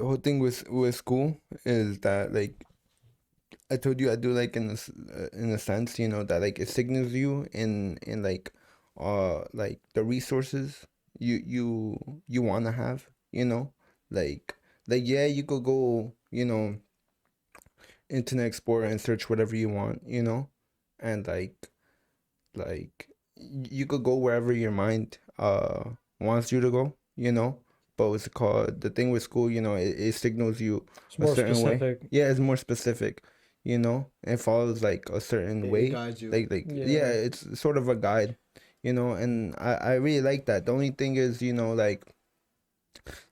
whole thing with school is that like I told you I do like in a sense, that like it signals you in like the resources you want to have, like yeah, you could go, Internet Explorer and search whatever you want, and you could go wherever your mind wants you to go, but what's it called, the thing with school, it signals you It's a more certain way. specific. Yeah, it's more specific, it follows like a certain It way, guides you. like yeah, Yeah. it's sort of a guide, and I really like that. The only thing is,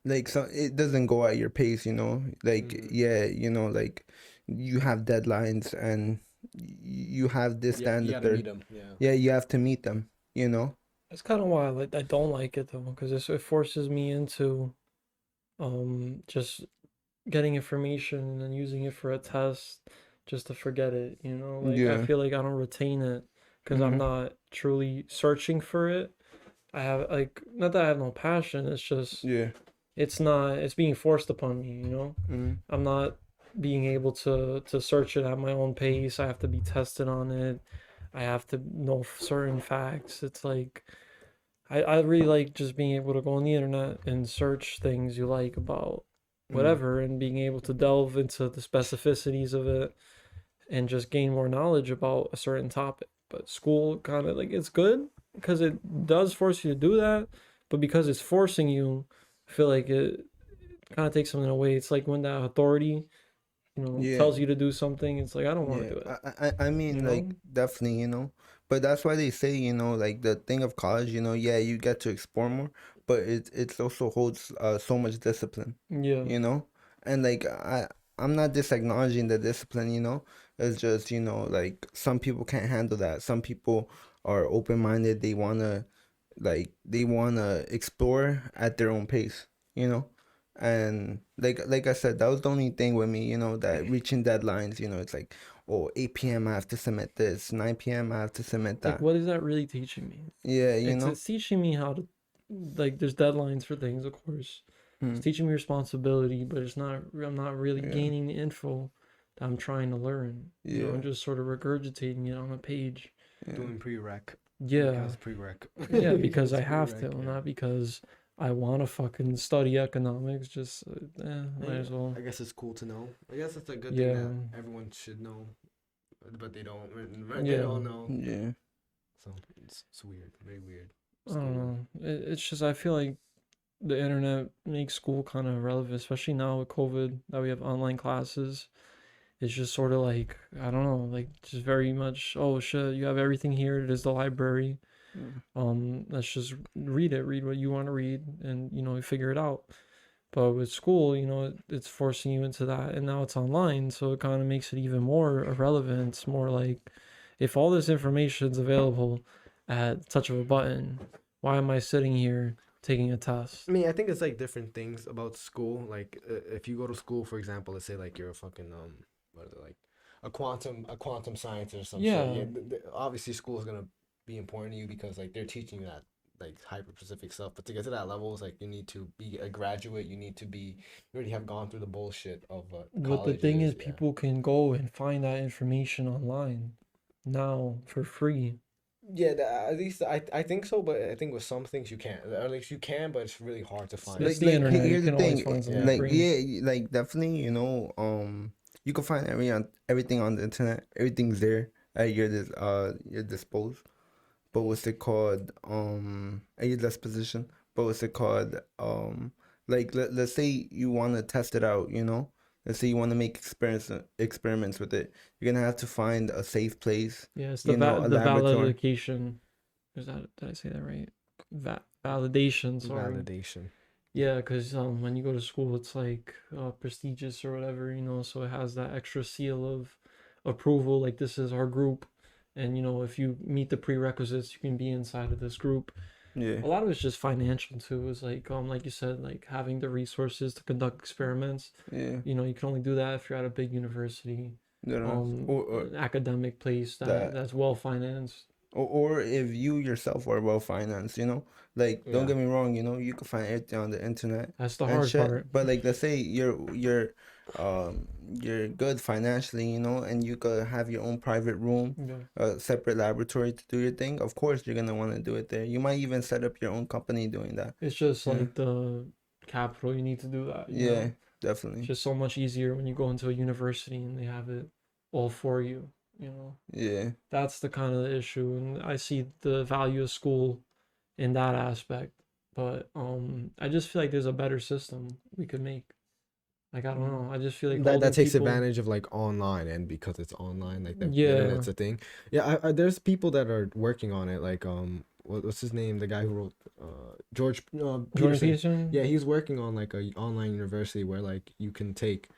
like so it doesn't go at your pace, like yeah, like you have deadlines and you have this, Yeah, that, and you the gotta meet third. them. Yeah. Yeah, you have to meet them, That's kind of why I don't like it though, because it forces me into just getting information and then using it for a test just to forget it, Like I Yeah. feel like I don't retain it because I'm Mm-hmm. not truly searching for it. I have like not that I have no passion, it's just Yeah. it's being forced upon me, Mm-hmm. I'm not being able to search it at my own pace. I have to be tested on it. I have to know certain facts. It's like I really like just being able to go on the internet and search things you like about Mm-hmm. whatever and being able to delve into the specificities of it and just gain more knowledge about a certain topic. But school kind of like it's good because it does force you to do that, but because it's forcing you, I feel like it kind of takes something away. It's like when that authority, Yeah. tells you to do something, it's like I don't want Yeah, to do it, I you mean, know? like, definitely, but that's why they say, like the thing of college, yeah, you get to explore more, but it also holds so much discipline, Yeah. you know, and like I'm not just acknowledging the discipline, it's just, like some people can't handle that. Some people are open-minded. They wanna explore at their own pace, you know. And like I said, that was the only thing with me, that reaching deadlines, it's like, oh, 8 p.m. I have to submit this, 9 p.m. I have to submit Like that. what is that really teaching me? Yeah, It's teaching me how to like there's deadlines for things, of course. It's mm, teaching me responsibility, but I'm not really yeah, gaining the info that I'm trying to learn. I'm yeah, just sort of regurgitating it on a page. yeah, Doing prereq Yeah. because prereq. Yeah, because It's I have to, prereq. Yeah. not because I want to fucking study economics. Just, might Yeah, as well. I guess it's cool to know. I guess it's a good thing Yeah, that everyone should know, but they don't. They yeah. don't know. yeah, So it's weird, very weird. I don't know. It's just I feel like the internet makes school kind of relevant, especially now with COVID that we have online classes. It's just sort of like I don't know, like just very much. Oh shit, you have everything here. It is the library. mm, Let's just read what you want to read, and figure it out. But with school, it's forcing you into that, and now it's online, so it kind of makes it even more irrelevant. It's more like if all this information is available at the touch of a button, why am I sitting here taking a test? I mean, I think it's like different things about school. Like if you go to school, for example, let's say like you're a fucking what is it like a quantum scientist or some shit. Yeah, Yeah, obviously school is gonna be important to you because like they're teaching you that like hyper specific stuff. But to get to that level, it's like you need to be a graduate. You already have gone through the bullshit of but the thing colleges. is, Yeah. people can go and find that information online now for free. Yeah, at least I think so, but I think with some things you can't. Or at least you can, but it's really hard to find. It's like the like internet. You here's the can always thing, find something Yeah. like free. yeah, like definitely, you can find everything on the internet. Everything's there at your disposal. But what's it called? At your disposition. But what's it called? Like let's say you want to test it out, Let's say you want to make experiments with it. You're gonna have to find a safe place, Yeah, it's a the laboratory. validation. Is that did I say that right? Validation. Sorry. Validation. Yeah, because when you go to school, it's like prestigious or whatever, so it has that extra seal of approval, like this is our group, and if you meet the prerequisites, you can be inside of this group. Yeah, A lot of it's just financial too. It's like you said, like having the resources to conduct experiments. yeah. You can only do that if you're at a big university, Or an academic place that that's well financed. or if you yourself are well financed, like don't Yeah. get me wrong, you can find everything on the internet That's the and hard shit. part. But like, let's say you're good financially, and you could have your own private room, Yeah. a separate laboratory to do your thing. Of course, you're gonna want to do it there. You might even set up your own company doing that. It's just Yeah, like the capital you need to do that, you yeah, know. It's definitely. just so much easier when you go into a university and they have it all for you, you know. Yeah, That's the kind of the issue, and I see the value of school in that aspect. But I just feel like there's a better system we could make. Like I don't know. I just feel like That older takes people. advantage of like online, and because it's online, like the Yeah, internet's a thing. Yeah, there's people that are working on it. Like what's his name? The guy who wrote George Jordan Peterson. Peterson. Yeah, he's working on like a online university where like you can take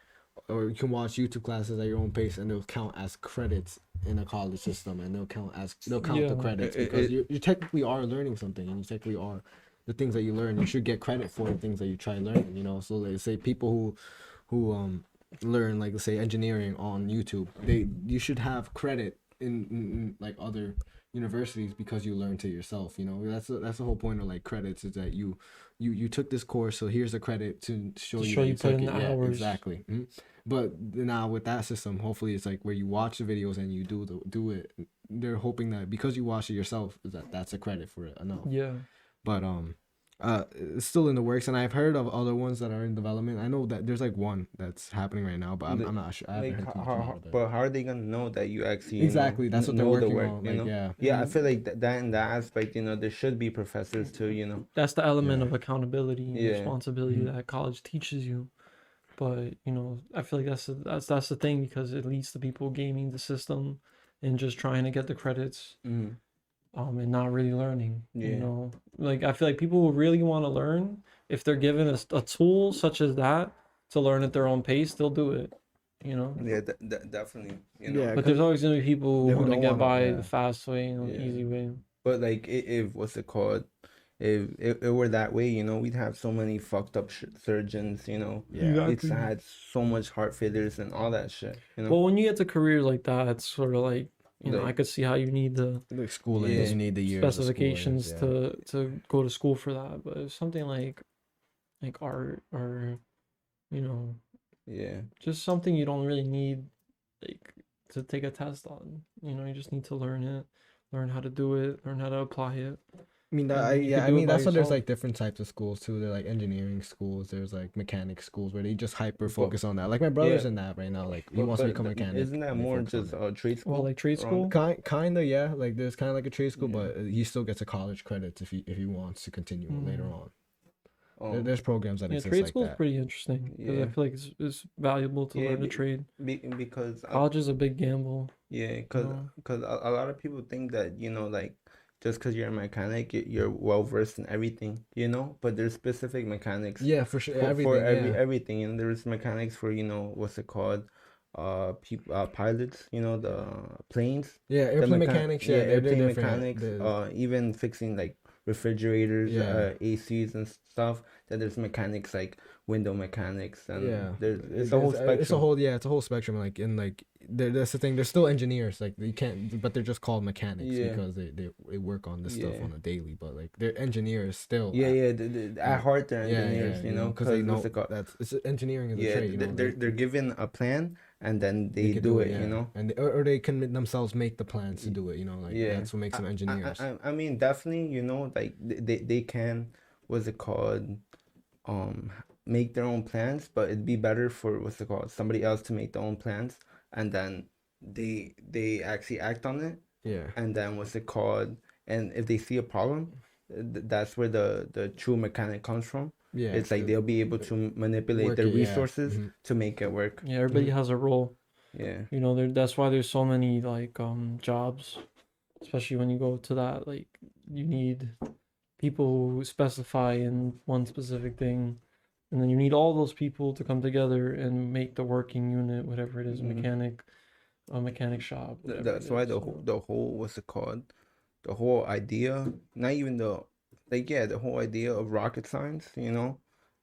or you can watch YouTube classes at your own pace, and they'll count as credits in a college system, and they'll count the Yeah, credits it, because it, you technically are learning something, and you technically are the things that you learn. You should get credit for the things that you try learning. So they say people who learn like let's say engineering on YouTube, you should have credit in like other universities because you learn to yourself. That's the whole point of like credits is that you took this course, so here's a credit to show to you show that you you put took in it. the Yeah, hours. exactly. But now with that system, hopefully it's like where you watch the videos and you do it. They're hoping that because you watch it yourself, that's a credit for it enough. Yeah, But it's still in the works, and I've heard of other ones that are in development. I know that there's like one that's happening right now, but I'm not sure. I haven't like heard too much about it. but how are they gonna know that you actually Exactly, that's what they're know the working work, on. Like, yeah. yeah, I feel like that in that aspect, there should be professors too, that's the element Yeah. of accountability and yeah, responsibility that college teaches you. But I feel like that's the thing because it leads to people gaming the system and just trying to get the credits mm, and not really learning. yeah, Like I feel like people who really want to learn, if they're given a tool such as that to learn at their own pace, they'll do it. You know. yeah, definitely, Yeah, But there's because always gonna be people who who want to don't get want to. by Yeah. the fast way, the yeah. easy way. But like, if what's it called? If it were that way, we'd have so many fucked up surgeons, Yeah. it's Exactly. had so much heart failures and all that shit, Well, when you get to careers like that, it's sort of like, I like, could see how you need the The schooling yeah, is you need the years of schooling. specifications Yeah. to go to school for that. But if something like art or, you know, yeah, just something you don't really need like to take a test on. You just need to learn it, learn how to do it, learn how to apply it. I mean that And you could I do it mean by that's why there's yourself. like different types of schools too. They're like engineering schools. There's like mechanic schools where they just hyper but focus on that. Like my brother's yeah, in that right now. Like he but wants to become a mechanic. isn't that And they more focus on just that. trade Well, school like trade around school. Kinda, yeah. Like there's kind of like a trade school, Yeah. but he still gets a college credits if he wants to continue it later Mm. on. Oh, There's programs that Yeah, exist trade like school is that. pretty interesting because I yeah, feel like it's valuable to yeah, learn a trade. because College is a big gamble, yeah, you because know. a lot of people think that like just because you're a mechanic, you're well versed in everything, but there's specific mechanics Yeah, for sure. for Everything. Yeah. everything, and there's mechanics for what's it called, pilots, the planes, Yeah, the airplane mechanics. yeah, Yeah, they're airplane different. mechanics, even fixing like refrigerators, Yeah. ACs and stuff. Then there's mechanics like window mechanics, and Yeah, it's a whole it's a spectrum. whole it's a whole spectrum. Like in like that's the thing. They're still engineers. Like you can't, but they're just called mechanics Yeah, because they work on this stuff yeah. on a daily. But like they're engineers still. Yeah, yeah. At heart, they're Yeah, engineers, because they because what's know it called? it's engineering is a Yeah, trade. they're given a plan and then They they can do do it, it, yeah, and or they can themselves make the plans to Y- do it. Like Yeah, that's what makes them engineers. I mean, definitely, like they can, what's it called? Um, make their own plans, but it'd be better for what's it called? Somebody else to make their own plans, and then they actually act on it, Yeah, and then what's it called? And if they see a problem, that's where the true mechanic comes from. yeah, It's like they'll be able to manipulate work the it. Yeah, resources to make it work. Yeah, everybody has a role. Yeah. That's why there's so many like jobs, especially when you go to that like you need people who specify in one specific thing, and then you need all those people to come together and make the working unit, whatever it is, Mhm. a mechanic shop, whatever it That's why is. the whole what's it called? The whole idea, not even the like yeah, the whole idea of rocket science,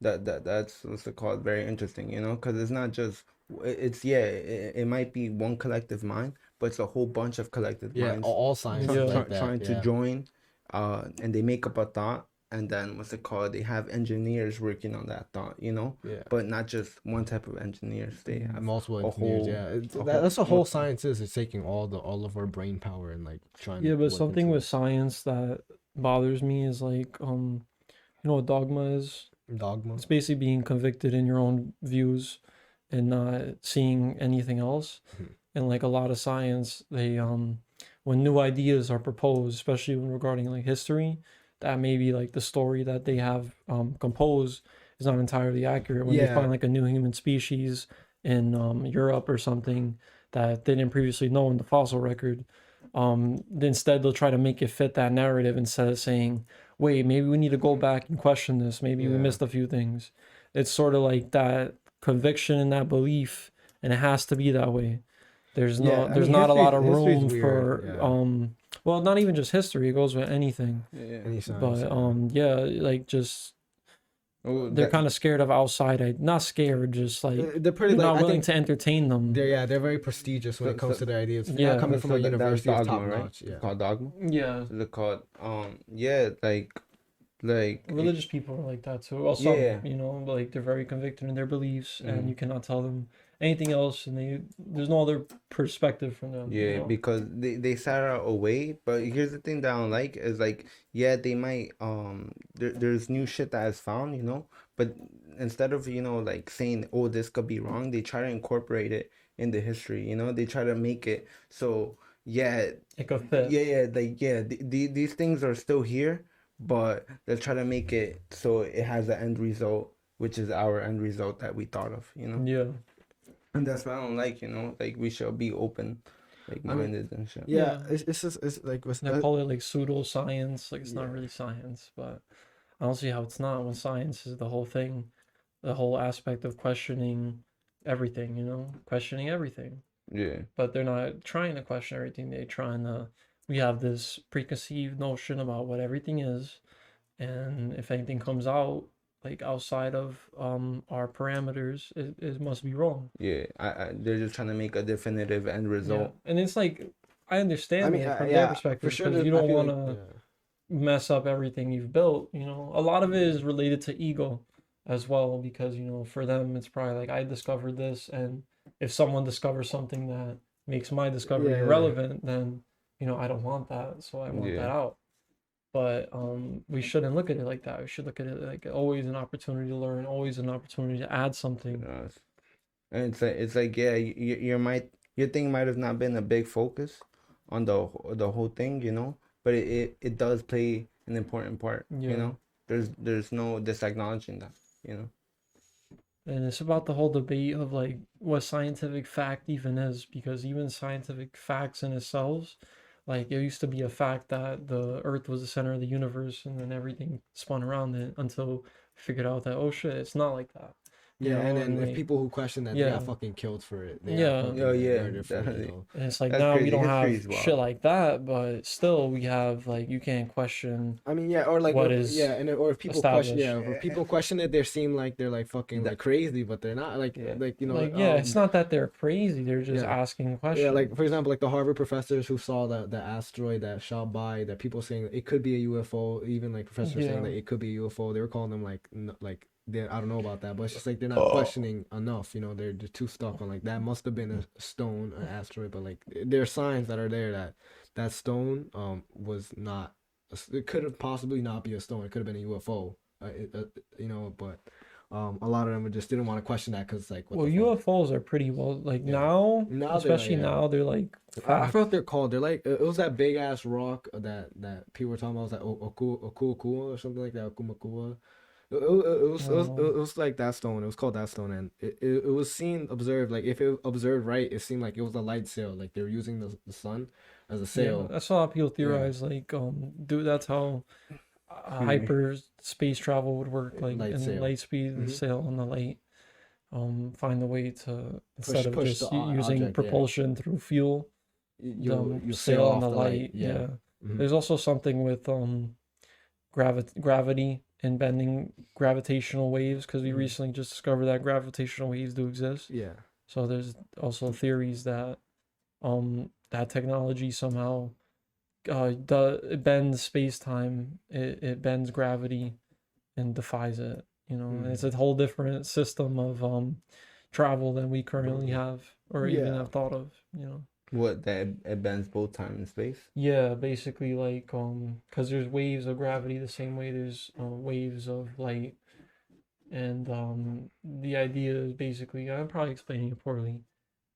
that's what's it called? Very interesting, because it's not just it's yeah, it might be one collective mind, but it's a whole bunch of collective Yeah, minds all science Yeah. is like that. trying to Yeah. join, and they make up a thought, and then what's it called? They have engineers working on that thought, Yeah. but not just one type of engineers. They have Multiple a engineers. whole, Yeah, a that's what whole multi- science is. It's taking all of our brain power and like trying Yeah, to but work something into with science that bothers me is like, you know what dogma is? dogma. It's basically being convicted in your own views and not seeing anything else. Mhm. And like a lot of science, they when new ideas are proposed, especially when regarding like history, that maybe like the story that they have composed is not entirely accurate. When they Yeah. find like a new human species in Europe or something that they didn't previously know in the fossil record, instead they'll try to make it fit that narrative instead of saying, wait, maybe we need to go back and question this. Maybe we Yeah. missed a few things. It's sort of like that conviction and that belief, and it has to be that way. There's Yeah, no, I there's mean, not a lot of history's room weird, for, yeah. well, not even just history. It goes with anything. yeah. Any science. But Yeah. yeah, like just Oh, they're that, kind of scared of outside. Not scared, just like They're pretty they're like not I willing think to entertain them. they're very prestigious when So- it comes so- to their ideas. They're Yeah. not coming from a that's university of dogma, top right? notch. Yeah. It's called dogma. Yeah, Is it called? Yeah, like religious people are like that too. Well, some, Yeah. you know, like they're very convicted in their beliefs, Mhm. and you cannot tell them anything else, and there's no other perspective from them. Yeah, you know? because they sat out away. But here's the thing that I don't like is like, yeah, they might there's new shit that is found, but instead of like saying, oh, this could be wrong, they try to incorporate it in the history. They try to make it so, yeah, It could fit. these things are still here, but they'll try to make it so it has an end result, which is our end result that we thought of. Yeah. And that's what I don't like. Like we should be open, like I mean, minded and shit. Yeah, Yeah. it's just it's like what's They call it like pseudoscience. Like it's not Yeah. really science, but I don't see how it's not when science is the whole thing, the whole aspect of questioning everything, questioning everything. Yeah. But they're not trying to question everything. We have this preconceived notion about what everything is. And if anything comes out like outside of our parameters, it must be wrong. Yeah. They're just trying to make a definitive end Yeah. result. And it's like, I understand it from their yeah, perspective for sure. because you I don't feel want like- to mess up everything you've built. A lot of it is related to ego as well because for them it's probably like I discovered this, and if someone discovers something that makes my discovery Yeah. irrelevant, then I don't want that, so I want Yeah. that out. But we shouldn't look at it like that. We should look at it like always an opportunity to learn, always an opportunity to add something. And it's like yeah, your thing might have not been a big focus on the whole thing, but it does play an important part. Yeah. There's no disacknowledging that. And it's about the whole debate of like what scientific fact even is, because even scientific facts in itself, like it used to be a fact that the Earth was the center of the universe and then everything spun around it until we figured out that, oh shit, it's not like that. Yeah, and then if like, people who question that, they yeah. got fucking killed for it. They Yeah. got fucking Oh, yeah, murdered for it, definitely. And it's like That's now we crazy. don't History have is wild. shit like that, but still we have like you can't question. I mean, yeah, or like, What or, is yeah, or if people question, yeah, established. if people question it, they seem like they're like fucking That- like crazy, but they're not. Like, Yeah. like Like yeah, it's not that they're crazy; they're just Yeah. asking questions. Yeah, like for example, like the Harvard professors who saw the asteroid that shot by, that people saying it could be a UFO, even like professors saying Yeah. that it could be a UFO. They were calling them like I don't know about that, but it's just like they're not questioning enough. They're just too stuck on like that must have been a stone, an asteroid, but like there are signs that are there that stone was not. It could have possibly not be a stone. It could have been a UFO. But a lot of them just didn't want to question that because like what Well, the fuck? UFOs are pretty well like Yeah. now, Now they're, especially yeah. now they're like I fact. forgot what they're called. They're like it was that big ass rock that people were talking about. It was like Okuakua or something like that. Okumakua. It was like that stone. It was called that stone, and it was observed. Like if it observed right, it seemed like it was a light sail. Like they were using the sun as a Yeah, sail. that's a lot of people theorize. Like that's how hyper space travel would work. Like Light in sail. light speed, Mhm. sail on the light. Find a way to instead of push just the using object, yeah. propulsion through fuel, You sail on the off light. Yeah. Yeah. Mhm. There's also something with gravity and bending gravitational waves because we Mhm. recently just discovered that gravitational waves do exist. Yeah. So there's also theories that that technology somehow it bends space time, it bends gravity and defies it. And it's a whole different system of travel than we currently have or even Yeah. have thought of. What, that it bends both time and space? Yeah, basically like because there's waves of gravity the same way there's waves of light, and the idea is basically, I'm probably explaining it poorly,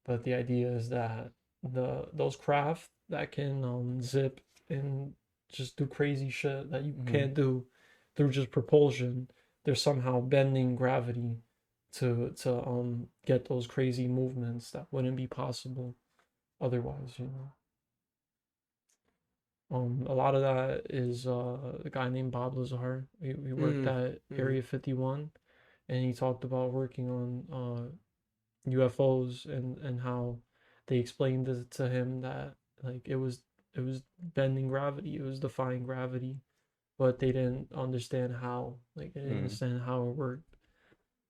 but the idea is that those craft that can zip and just do crazy shit that you can't do through just propulsion, they're somehow bending gravity to get those crazy movements that wouldn't be possible otherwise. A lot of that is a guy named Bob Lazar. We worked at Area 51, and he talked about working on UFOs and how they explained it to him that like it was bending gravity, it was defying gravity, but they didn't understand how. Like they didn't understand how it worked.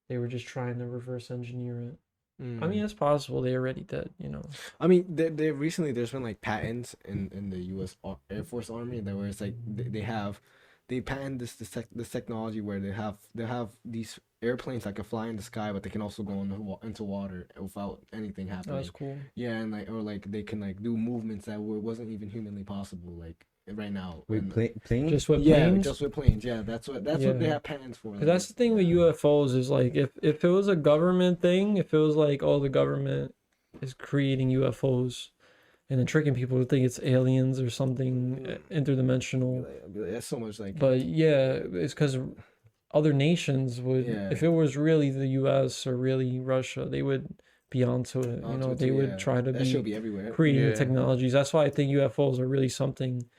They were just trying to reverse engineer it. I mean, it's possible they already did. I mean, they recently there's been like patents in the U.S. Air Force Army that where it's like they patent this technology where they have these airplanes that can fly in the sky, but they can also go into water without anything happening. That's cool. Yeah, and like they can like do movements that wasn't even humanly possible like right now. Wait, planes? Just with Yeah, planes? just with planes. Yeah, that's what they Yeah. have patents for. 'Cause that's the thing with UFOs is like if it was a government thing, if it was like, oh, the government is creating UFOs and then tricking people to think it's aliens or something interdimensional. That's so much like. But yeah, it's because other nations would, Yeah. if it was really the US or really Russia, they would be onto it. They would yeah. try to That should be be everywhere. creating the Yeah. technologies. That's why I think UFOs are really something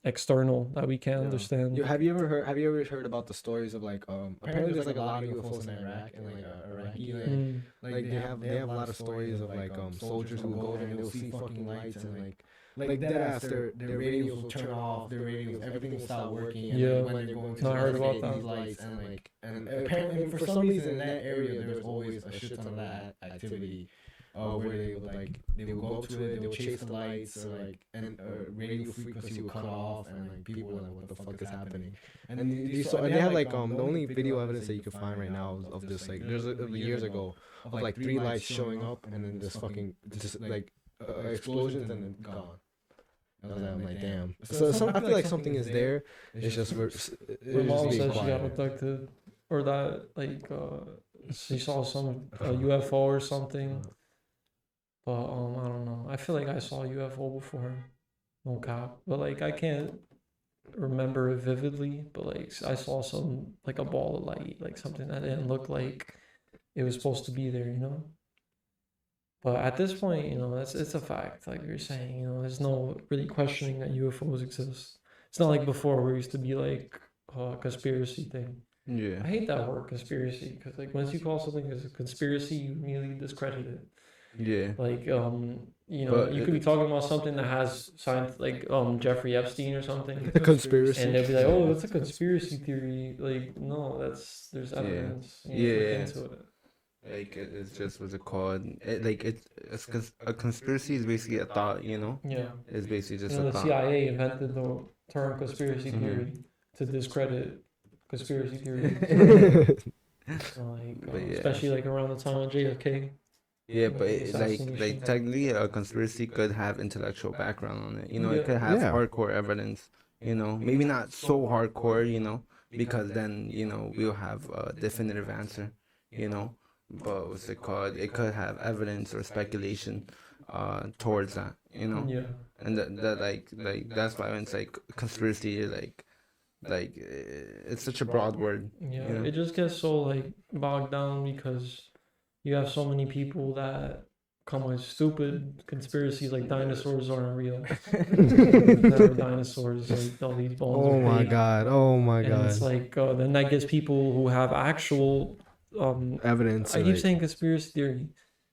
external that we can't understand. Have you ever heard about the stories of like apparently there's like a lot of UFOs in Iraq and like Iraqi like they have a lot of stories of like soldiers who go there and they'll see fucking lights and like dead ass their radios will turn off, their radios everything will stop working, and Yeah. when they're going to No, I heard about investigate that. these lights and apparently for some reason in that area there's always a shit ton of that activity. Where they would go up to it, they would chase the lights, or like and radio frequency would cut off, and like people were like, "What the fuck is happening?" And they have like the only video evidence that you can find right now of this like there's years ago of like 3 lights showing up and then this fucking just like explosions and then gone. I'm like, damn. So I feel like something is there. It's just My mom said she got abducted, or that like she saw some UFO or something. But I don't know. I feel like I saw a UFO before. No cap. But like I can't remember it vividly. But like I saw some like a ball of light, like something that didn't look like it was supposed to be there. But at this point, it's a fact. Like you're saying, there's no really questioning that UFOs exist. It's not like before where it used to be like a conspiracy thing. Yeah. I hate that word conspiracy because like once you call something as a conspiracy, you immediately discredit it. Yeah. Like But you could be talking about something that has science, like Jeffrey Epstein or something, a conspiracy. and they'll be like, oh, that's a conspiracy theory. Like no, there's evidence. Yeah. Look into it. Like it's just what's it called? A conspiracy is basically a thought, Yeah. It's basically just a The thought. CIA invented the term conspiracy theory to discredit conspiracy theories. But yeah. Especially like around the time of JFK. Yeah, but Assassination. technically a conspiracy could have intellectual background on it. Yeah. It could have Yeah. hardcore evidence. Maybe not so hardcore. Because then we'll have a definitive answer. But what's it called? It could have evidence or speculation, towards that. Yeah. And that like that's why when it's like conspiracy, like it's such a broad word. Yeah, it just gets so like bogged down because you have so many people that come with stupid conspiracies like dinosaurs aren't real. Never dinosaurs, like all these bones. Oh are my fake. god. Oh my And god. it's like then that gets people who have actual Evidence. I and, keep like- saying conspiracy theory,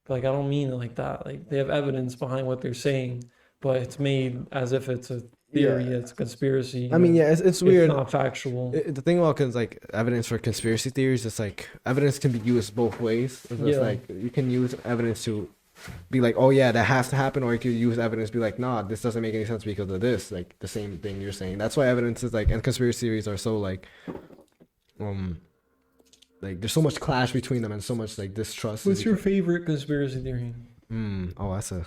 but like I don't mean it like that. Like they have evidence behind what they're saying, but it's made as if it's a theory. Yeah. It's a conspiracy. I mean, yeah, it's weird. It's not factual. The thing about like evidence for conspiracy theories is like evidence can be used both ways. It's Yeah. like you can use evidence to be like, oh yeah, that has to happen, or you could use evidence, be like, nah, this doesn't make any sense because of this, like the same thing you're saying. That's why evidence is like, and conspiracy theories are so um, like there's so much clash between them and so much like distrust. What's your favorite conspiracy theory? Oh, that's a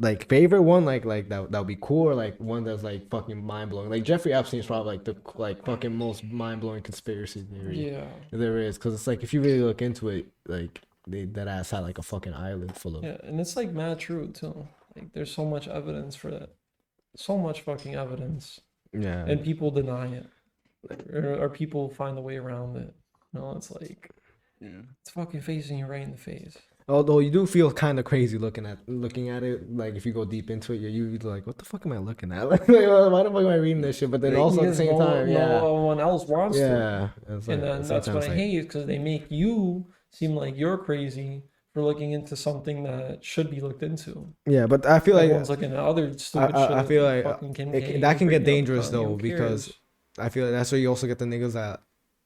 like favorite one, like that would be cool, or like one that's like fucking mind blowing. Like Jeffrey Epstein's probably like the like fucking most mind blowing conspiracy theory Yeah. there is, because it's like if you really look into it, like that ass had like a fucking island full of Yeah, and it's like mad true too. Like there's so much evidence for that. So much fucking evidence. yeah. And people deny it. Or people find a way around it. It's like Yeah. it's fucking facing you right in the face. Although you do feel kind of crazy looking at it, like if you go deep into it, you're like, what the fuck am I looking at? Like, why the fuck am I reading this shit? But then also at the Because same time, no one else wants to. yeah. It's like, And then at the same that's time, what it's I like, hate, because they make you seem like you're crazy for looking into something that should be looked into. yeah. But I feel like Everyone's looking at other stupid shit. I feel like fucking Kim that can get K, dangerous though, who because cares? I feel like that's where you also get the niggas that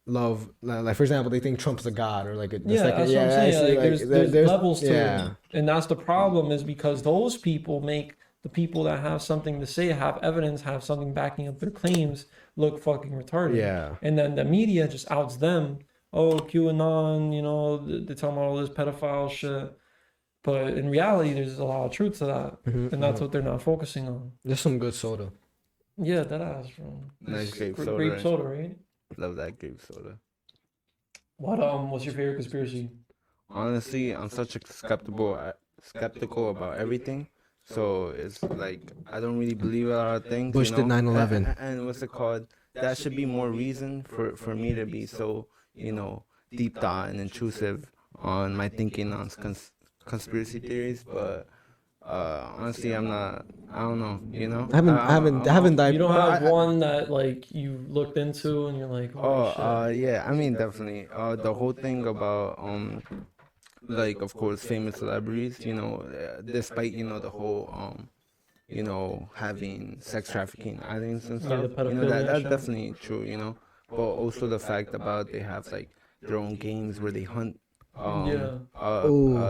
love, like for example, they think Trump's a god, or like the Yeah, second, that's what I'm I saying. see, Like, there's levels to yeah. it, and that's the problem. Is because those people make the people that have something to say, have evidence, have something backing up their claims, look fucking retarded. Yeah. And then the media just outs them. Oh, QAnon, they're talking about all this pedophile shit. But in reality, there's a lot of truth to that, and that's what they're not focusing on. There's some good soda. Yeah, that ass, bro. Nice grape soda. Grape soda, right? Love that grape soda. What's your favorite conspiracy? Honestly, I'm such a skeptical about everything. So it's like I don't really believe a lot of things. Bush did 9/11. And what's it called? That should be more reason for me to be so deep thought and intrusive on my thinking on conspiracy theories. But honestly, I'm not. I don't know. I haven't dived. You don't have one that like you looked into and you're like, holy shit. Yeah. I mean, definitely. The whole thing about like of course famous celebrities, despite the whole having sex trafficking islands and Yeah, stuff, the pedophilia that's shit. definitely true, but also the fact about they have like their own games where they hunt Yeah.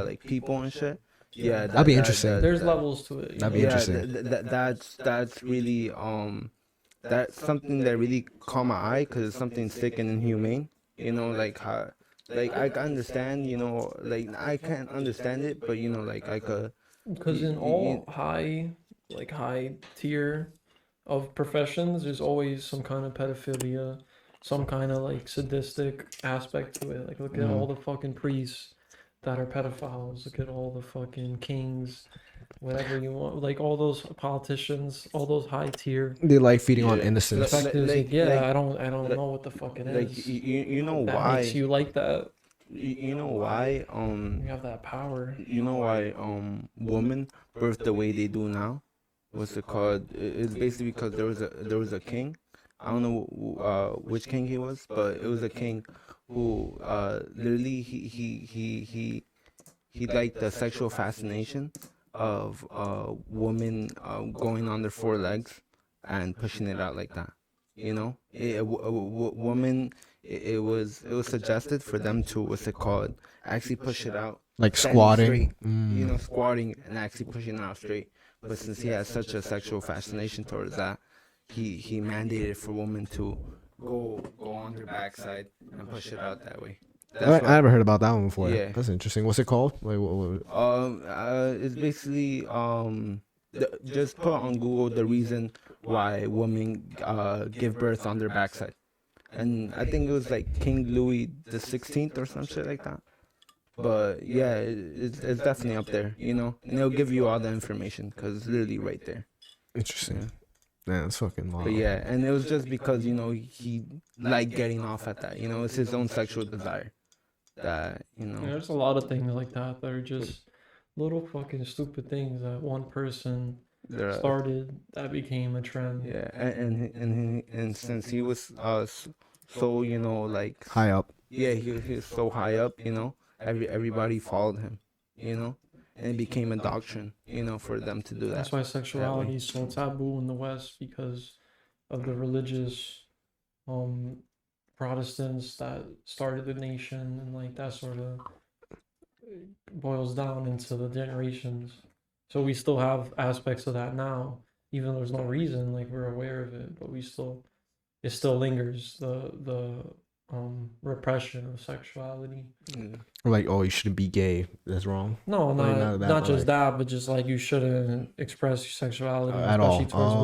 like people and shit. Yeah, That'd be interesting. There's levels to it. That'd be interesting. That's really that's something that really caught my eye because it's something sick and inhumane. Like how, like I can understand, like I can't understand it, but like I could. Because in all high tier of professions, there's always some kind of pedophilia, some kind of like sadistic aspect to it. Like, look at all the fucking priests that are pedophiles. Look at all the fucking kings, whatever you want. Like, all those politicians, all those high tier They like feeding on Yeah. innocence. perspectives. like- I don't know what the fuck it Like is. you know That why makes you like that. you know why You have that power. women birth the way they do now. What's it called? It's basically because there was a king. I don't know which king he was, but it was a king who literally he liked the sexual fascination of women going on their four legs and pushing it out like that. Woman. It was suggested for them to what's it called? Actually push it out Like standing squatting. straight, squatting and actually pushing it out straight. But since he has such a sexual fascination towards that, he mandated for women to go on their backside and push it out that way. I never heard about that one before. Yeah. That's interesting. What's it called? Like, It's basically just put on Google the reason why women give birth on their backside, and I think it was like King Louis the 16th or some shit like that. But yeah, it's definitely up there, and it'll give you all the information because it's literally right there. Interesting. Man, that's fucking wild. But yeah, and it was just because he liked getting off at that. It's his own sexual desire. That There's a lot of things like that that are just little fucking stupid things that one person started that became a trend. Yeah, and since he was so like High up. yeah, he was so high up, everybody followed him, and it became a doctrine, for them to do that. That's why sexuality is so taboo in the West, because of the religious Protestants that started the nation and like that sort of boils down into the generations. So we still have aspects of that now, even though there's no reason, like we're aware of it, but it still lingers, the repression of sexuality. Yeah. Like, oh, you shouldn't be gay. That's wrong. No, Or not that, not but just like, that, but just like you shouldn't express your sexuality, at all. especially towards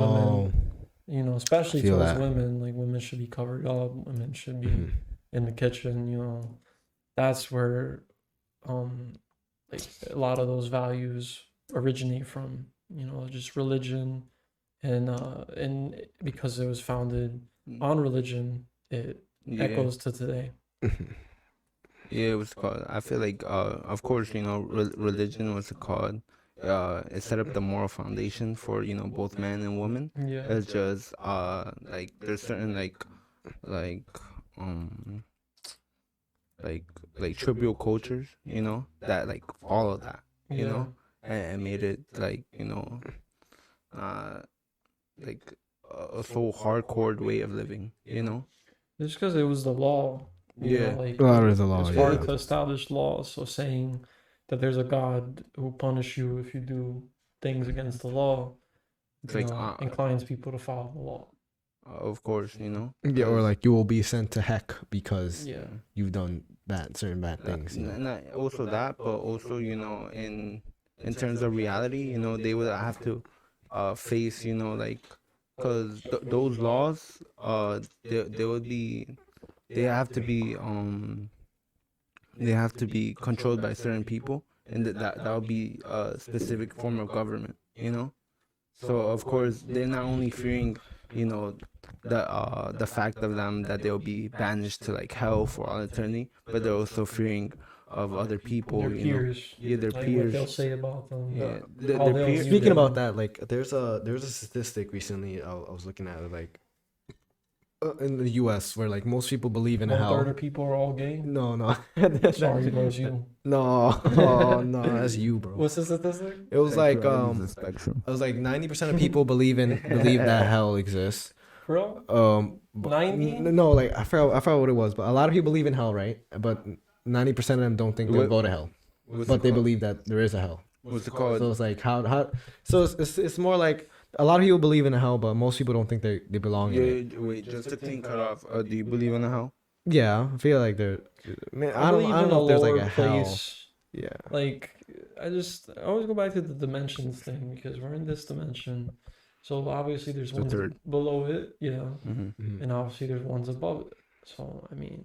women. I Especially feel towards that. women. Like women should be covered up. Women should be Mhm. in the kitchen. That's where like a lot of those values originate from. Just religion, and because it was founded on religion, it Yeah. echoes to today. Yeah, it was called. I feel like, of course, religion was called. It set up the moral foundation for both man and woman. Yeah. It's just like there's certain like um like tribal cultures, that like follow that, Yeah. and made it like uh like a so hardcore way of living, Just because it was the law. Yeah. Like A lot of the law, it's hard yeah. to establish law. So saying that there's a God who punish you if you do things against the law, It's like inclines people to follow the law. of course, Yeah, or like you will be sent to heck because Yeah. you've done certain bad things. Not also that, but also in terms of reality, they would have to face, like, because those laws, they would be, they have to be they have to be controlled by certain people, and that would be a specific form of government, So of course they're not only fearing, you know, the fact of them that they'll be banished to like hell for all eternity, but they're also fearing of other people, Their peers. Yeah, their Like peers. what they'll say about them. Yeah, How their they'll peers. view Speaking them. about that, like there's a statistic recently I was looking at it, like in the U.S. where like most people believe in 1/3 hell. of people are all gay. No, no. Sorry, bro, it's you. No, oh, no, that's you, bro. What's the statistic? It was like Sexuality is a spectrum. it was like 90% of people believe that hell exists. For real? 90? No, like I forgot what it was, but a lot of people believe in hell, right? But 90% of them don't think they'll What- go to hell, What's but it they called? believe that there is a hell. What's it So called? it's like how so it's more like a lot of people believe in a hell, but most people don't think they belong in it. Yeah, wait, just to clean cut off. Do you believe in a hell? Yeah, I feel like there. Man, I don't believe know in if there's like lower a hell. place. Yeah. Like I always go back to the dimensions thing because we're in this dimension. So obviously there's The ones third. below it, Mm-hmm. Mhm. and obviously there's ones above it. So I mean,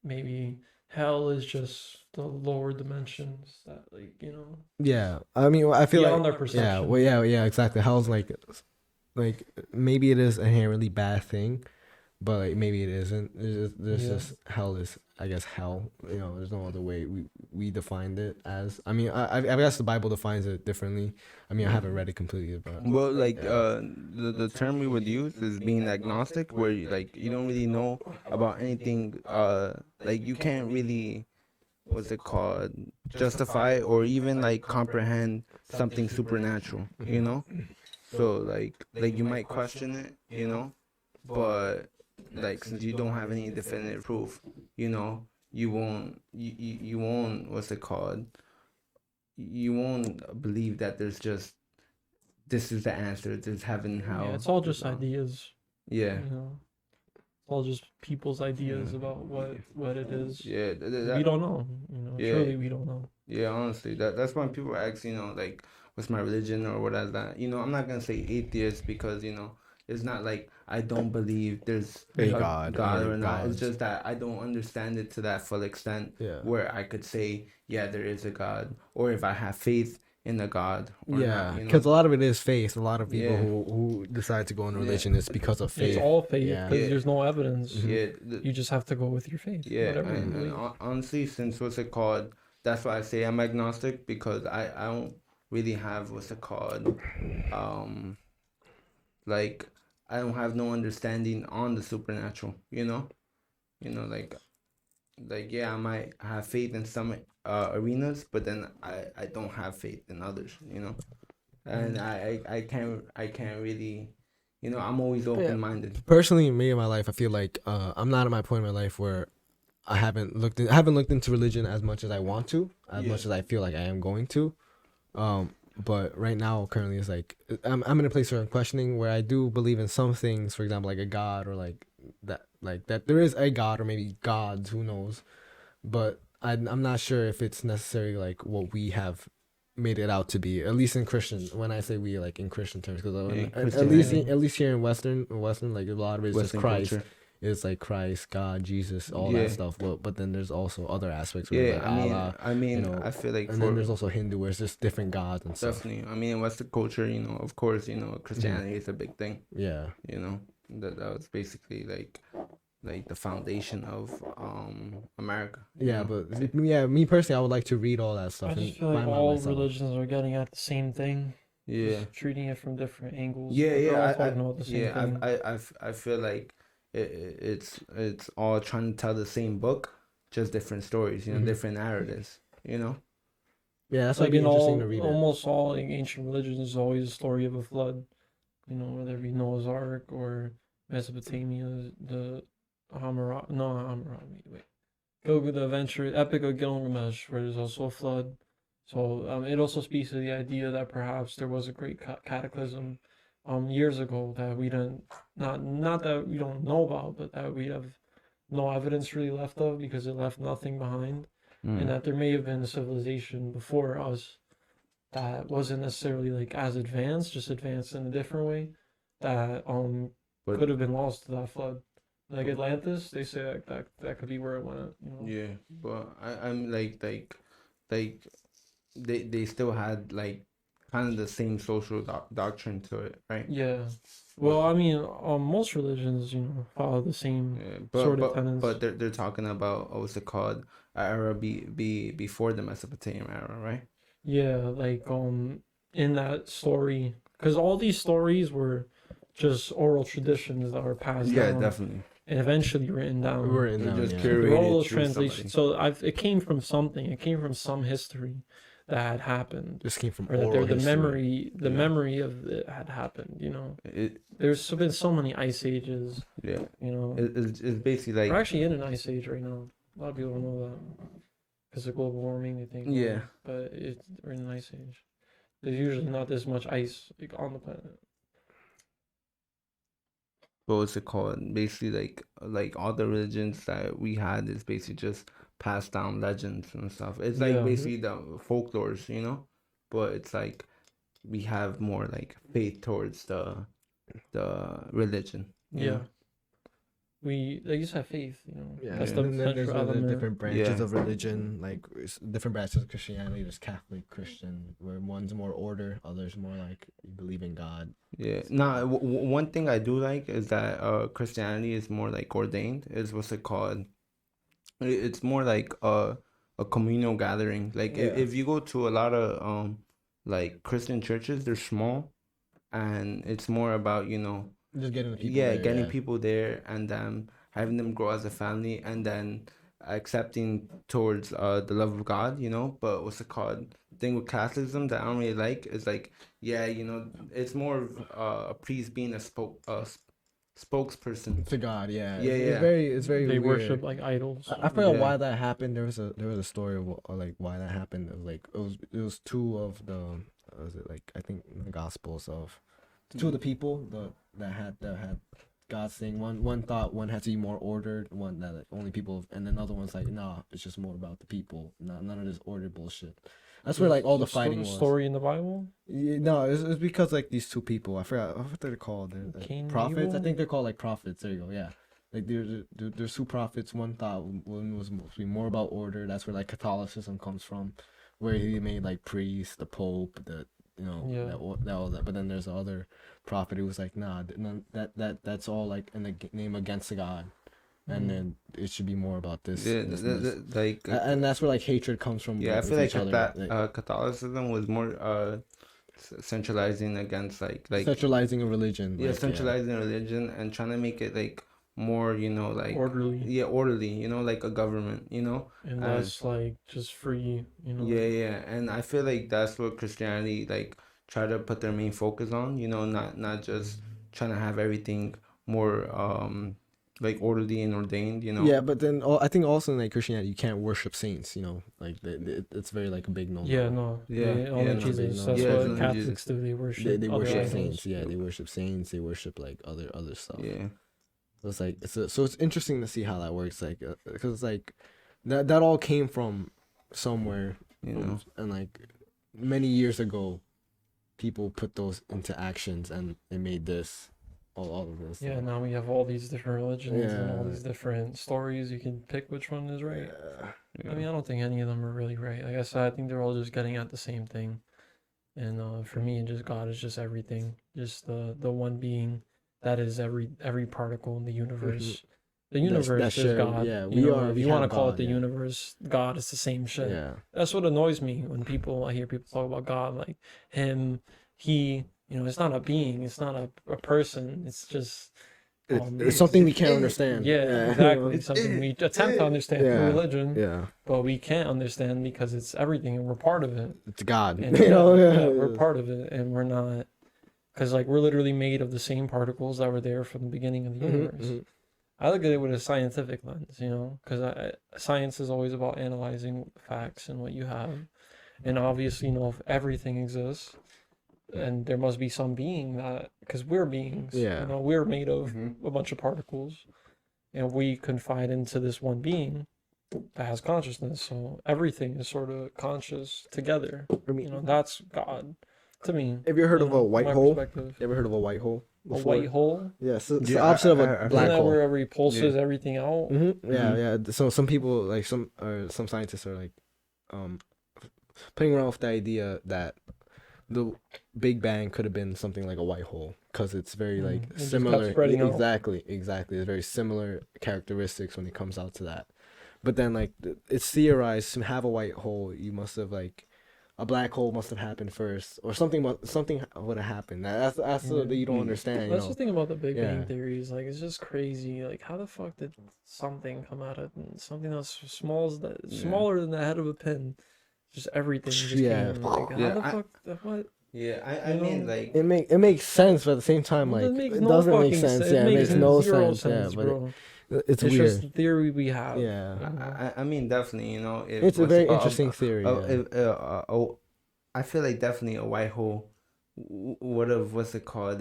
maybe hell is just the lower dimensions that Yeah, I mean, I feel beyond like their perception. yeah, well, yeah, exactly. Hell's like maybe it is a inherently bad thing, but like maybe it isn't. There's Yeah. just hell is, I guess, hell. There's no other way we defined it as. I mean, I guess the Bible defines it differently. I mean, I haven't read it completely, but Well, like Yeah. the term we would use is being agnostic, where you don't really know about anything. Like you can't really, what's it called, justify or even like comprehend something supernatural. So like you might question it, but like since you don't have any definitive proof, you won't, what's it called, you won't believe that there's just this is the answer. There's heaven, hell. Yeah, it's all there's just all- ideas. Yeah. It's all just people's ideas about what it is. Yeah. We don't know. Yeah. Truly we don't know. Yeah, honestly, that's when people ask, like, what's my religion or what is that? I'm not gonna say atheist because it's not like I don't believe there's A a God God or or not. It's gods. just that I don't understand it to that full extent yeah. where I could say, yeah, there is a God, or if I have faith in a God. Or Yeah, not, because a lot of it is faith. A lot of people Yeah. who decide to go into Yeah. religion is because of faith. It's all faith Yeah. because Yeah. there's no evidence. Yeah. You just have to go with your faith. Yeah, Whatever you and believe. honestly, since what's it called, that's why I say I'm agnostic because I don't really have what's it called, like I don't have no understanding on the supernatural, like yeah, I might have faith in some arenas, but then I don't have faith in others, and I can't really, I'm always open minded. Personally, me in my life, I feel like I'm not at my point in my life where I haven't looked into religion as much as I want to, as Yeah. much as I feel like I am going to. But right now, currently, it's like I'm in a place where I'm questioning, where I do believe in some things, for example, like a god, or like that there is a god, or maybe gods, who knows. But I'm not sure if it's necessarily like what we have made it out to be, at least in Christian. When I say we, like in Christian terms, because In Christianity. at least here in Western, like a lot of it is just Western Christ. culture. It's like Christ, God, Jesus, all Yeah. that stuff. But then there's also other aspects where Yeah, like Allah, I mean, you know, I feel like and then there's also Hindu, where it's just different gods and stuff. definitely. I mean, in Western culture, of course, Christianity is a big thing. Yeah. That was basically like the foundation of America. Yeah, but me personally, I would like to read all that stuff I and just feel like find out all myself. religions are getting at the same thing. Yeah. Just treating it from different angles. Yeah, but they're yeah, all I talking about the same thing. I feel like it's all trying to tell the same book, just different stories, Mhm. different narratives, Yeah, that's why Like it'd be in interesting to read it. almost all like, ancient religions, there's always a story of a flood. Whether it be Noah's Ark or Mesopotamia, the Hammurabi, wait. The adventure, Epic of Gilgamesh, where there's also a flood. So it also speaks to the idea that perhaps there was a great cataclysm years ago that we don't not that we don't know about, but that we have no evidence really left of because it left nothing behind, and that there may have been a civilization before us that wasn't necessarily like as advanced, just advanced in a different way that But could have been lost to that flood. Like Atlantis, they say that could be where it went. yeah, but I'm like they still had like kind of the same social doctrine to it, right? Yeah. Well, I mean, most religions, follow the same Yeah, sort of tenets. but they're talking about what's it called, a era before the Mesopotamian era, right? Yeah, like in that story, because all these stories were just oral traditions that were passed Yeah, down definitely. and eventually written down. We're in They that. just Yeah. curated Through all those through translations. So it came from something. It came from some history that had happened, Just came from or that oral the history. memory of it had happened. It There's been so many ice ages. yeah. It's It's basically we're like actually in an ice age right now. A lot of people don't know that because of global warming. They think, yeah. but we're in an ice age. There's usually not this much ice on the planet. What was it called? Basically, like all the religions that we had is basically just passed down legends and stuff. It's like Yeah. basically the folklores, but it's like we have more like faith towards the religion. you Yeah. know? They just have faith. Yeah, That's and the then there's central the element. different branches Yeah. of religion, like different branches of Christianity. There's Catholic, Christian, where one's more order, others more like you believe in God. Yeah. Now, one thing I do like is that Christianity is more like ordained. Is what's it called? It's more like a communal gathering. Like Yeah. if you go to a lot of like Christian churches, they're small, and it's more about Just getting the people. yeah, there, getting yeah. people there and having them grow as a family, and then accepting towards the love of God, but what's it called? Thing with Catholicism that I don't really like is like, yeah, it's more of a priest being a spokesperson. To God, yeah. Yeah, yeah. It's very They weird. worship like idols. I forgot Yeah. why that happened. There was a story of like why that happened. It was two of the was it like I think the Gospels of two of the people that had God saying one thought one had to be more ordered, one that like, only people, and then the other one's like nah, it's just more about the people, none of this ordered bullshit. That's where like all the fighting was. Story in the Bible. Yeah, no, it's because like these two people, I forgot what they're called. They're like, Cain and prophets. I Abel? think they're called like prophets. There you go. Yeah, like there's two prophets. One thought one was supposed to be more about order. That's where like Catholicism comes from, where he made like priests, the Pope, Yeah. that all that. But then there's the other prophet who was like, nah, that's all like in the name against the God. And then it should be more about this. Yeah, this. like And that's where like hatred comes from. yeah, I with feel like each other, that Catholicism was more centralizing against like centralizing a religion. yeah, like, centralizing religion and trying to make it like more like Orderly. yeah, orderly, like a government, And that's like just free. yeah, and I feel like that's what Christianity like try to put their main focus on, not just trying to have everything more like orderly and ordained, you know. Yeah, but then I think also in like Christianity, you can't worship saints. You know, like it's very like a big no. Yeah, no. Yeah, They, yeah, only no. Jesus. No, That's Yeah, it's what only Catholics Jesus. do. They worship They other worship idols. saints. Yeah, they worship saints. They worship like other stuff. Yeah, So it's like so it's interesting to see how that works. Like because like that all came from somewhere, you know. and like many years ago, people put those into actions, and they made this all of this. Yeah, now we have all these different religions and all Yeah. these different stories. You can pick which one is right. Yeah. I mean, I don't think any of them are really right. Like I said, I think they're all just getting at the same thing. And for me, just God is just everything, just the one being that is every particle in the universe. The universe That's is shared, God. yeah, You we know, are- if we you want to have call it God, the yeah. universe, God is the same shit. Yeah. That's what annoys me when I hear people talk about God, like him, he. You know, it's not a being. It's not a person. It's just It's something we can't understand. yeah, exactly. It's Something it. we attempt to understand through Yeah. religion, Yeah. but we can't understand because it's everything and we're part of it. It's God. And You know? yeah, we're part of it, and we're not, because like we're literally made of the same particles that were there from the beginning of the universe. I look at it with a scientific lens, you know, because science is always about analyzing facts and what you have, and obviously, you know, if everything exists, and there must be some being that, because we're beings, Yeah. you know, we're made of Mhm. a bunch of particles, and we confide into this one being that has consciousness. So everything is sort of conscious together. I mean, You know, that's God to me. have you heard you of know, a from white my hole? perspective. You ever heard of a white hole? A before? white hole? Yeah, so it's Yeah, the opposite of I a heard black Isn't that hole. where it repulses everything out? Yeah, Mhm. yeah. So some people like some scientists are like, playing around with the idea that the Big Bang could have been something like a white hole because it's very like It just kept similar. spreading out. Exactly. It's very similar characteristics when it comes out to that. But then like it's theorized to have a white hole, you must have like a black hole must have happened first, or something would have happened. That's what you don't understand. You That's know? the thing about the Big Yeah. Bang theories. Like, it's just crazy. Like, how the fuck did something come out of something that's smaller than the head of a pin? Just everything just Yeah. came. Like, how Yeah, the fuck? What? Yeah, I You mean know? like It makes sense, but at the same time, Well, like that makes it no doesn't make fucking sense. sense. Yeah, It it makes makes no zero sense. sense, Yeah, bro. but it's It's weird. just a theory we have. Yeah. you know? I mean definitely, you know, if It's a what's very it called? interesting theory. Yeah. I feel like definitely a white hole would have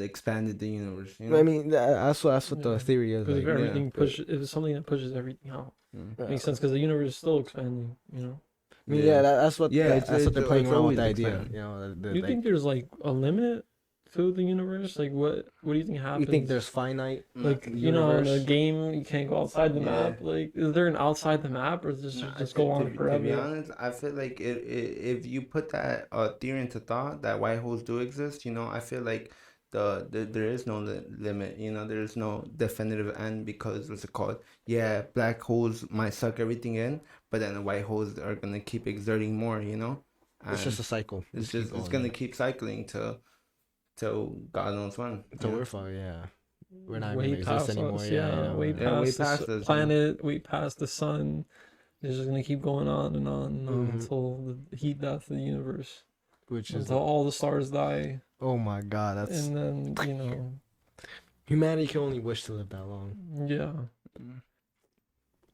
expanded the universe. You know? I mean, that's what the Yeah. theory is. Because Like, if everything but- pushes, if it's something that pushes everything out, Mm. makes sense. Because the universe is still expanding. You know. I mean, yeah, that's what. Yeah, that's what they're playing it's around with always the idea. expanding. You know, You like, think there's like a limit to the universe? Like, what do you think happens? you think there's finite? like, you know, in a universe? game you can't go outside the Yeah. map. Like, is there an outside the map, or does Nah, it just go on To be forever? honest, I feel like if you put that theory into thought that white holes do exist, you know, I feel like there is no limit. You know, there is no definitive end because what's it called? Yeah, black holes might suck everything in, but then the white holes are gonna keep exerting more. You know, It's just a And cycle. it's keep just going, gonna yeah. keep cycling till God knows when. So yeah. we're far, yeah. We're not Way gonna exist past anymore. us, Yeah, yeah, you know, way yeah. Yeah, way past the past us, you know. planet, way past the sun. It's just gonna keep going on and on and on Mhm. until the heat death of the universe, Which is until all the stars die, oh my god, that's and then, you know, humanity can only wish to live that long. yeah. Mm.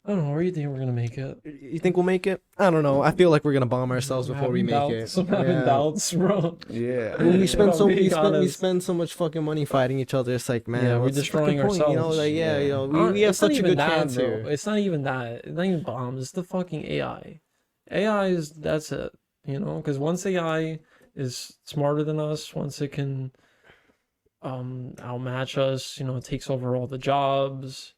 I don't know. Where do you think we're gonna make it? You think we'll make it? I don't know. I feel like we're gonna bomb ourselves I'm before we having make doubts. it. I'm having Yeah. doubts, bro. Yeah, When we If spend I'm so being we honest. spend so much fucking money fighting each other. It's like, man, Yeah, we're what's the destroying fucking point? You know, ourselves. like yeah, you know, we have It's not such a even good that, chance bro. here. It's not even that. It's not even bombs. It's the fucking AI. AI is that's it. You know, because once AI is smarter than us, once it can outmatch us, you know, it takes over all the jobs.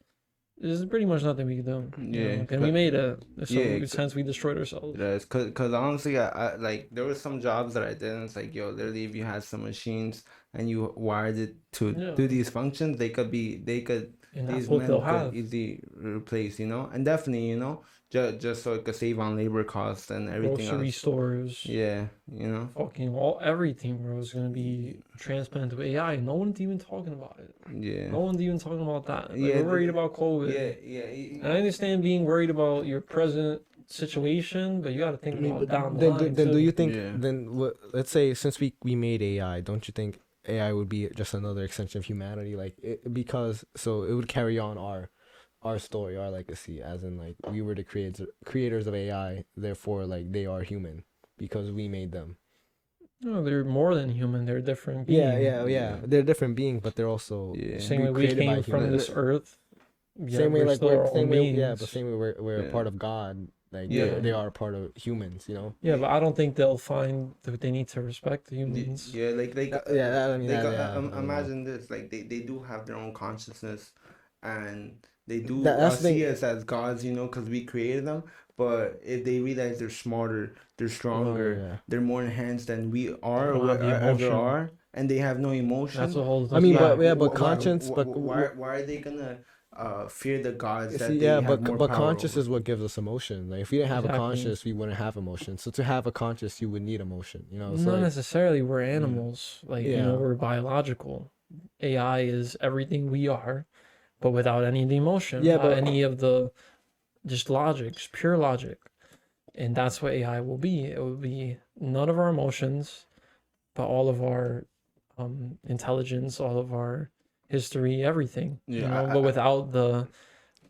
There's pretty much nothing we can do. You Yeah, know? And we made it. So yeah, since we destroyed ourselves. it is, cause honestly, I like there were some jobs that I did, and it's like, yo, literally, if you had some machines and you wired it to Yeah. do these functions, they could And that's these what men they'll could have. easily replace, you know, and definitely, you know, just so it could save on labor costs and everything Grocery else. stores. Yeah, you know, Fucking everything, bro, is gonna be transplanted to AI. No one's even talking about it. yeah, No one's even talking about that. Like, Yeah, we're worried about COVID. And I understand being worried about your present situation, but you got to think I mean, about but down the then, line. then do too. you think Yeah. then what? Let's say since we made AI, don't you think AI would be just another extension of humanity? Like because so it would carry on our our story, our legacy, as in like we were the creators of AI, therefore like they are human because we made them. No, they're more than human. They're different beings. Yeah. They're different beings, but they're also Yeah. Same way we created by came from humans. this earth. Yeah, Same way we're like still our own beings. but same way we're a Yeah. part of God. Like Yeah. they are a part of humans, you know. Yeah, but I don't think they'll find that they need to respect the humans. Yeah, like I mean, I don't know. imagine this, like they do have their own consciousness, and they do That's the see thing. us as gods, you know, because we created them. But if they realize they're smarter, they're stronger, yeah. they're more enhanced than we are They don't or have the ever emotion. are, and they have no emotion. That's a whole. I mean, yeah. but wh- conscience, but why are they gonna fear the gods that see, they yeah, have more but power conscious over? is what gives us emotion. Like if we didn't have a Exactly. conscious, we wouldn't have emotion. So to have a conscious, you would need emotion. You know, so Not like, necessarily. We're animals. Like you know, Yeah. we're biological. AI is everything we are, but without any of the emotion. Yeah, without but- any of the just logic, just pure logic. And that's what AI will be. It will be none of our emotions, but all of our intelligence, all of our history, everything. You Yeah, know, but without the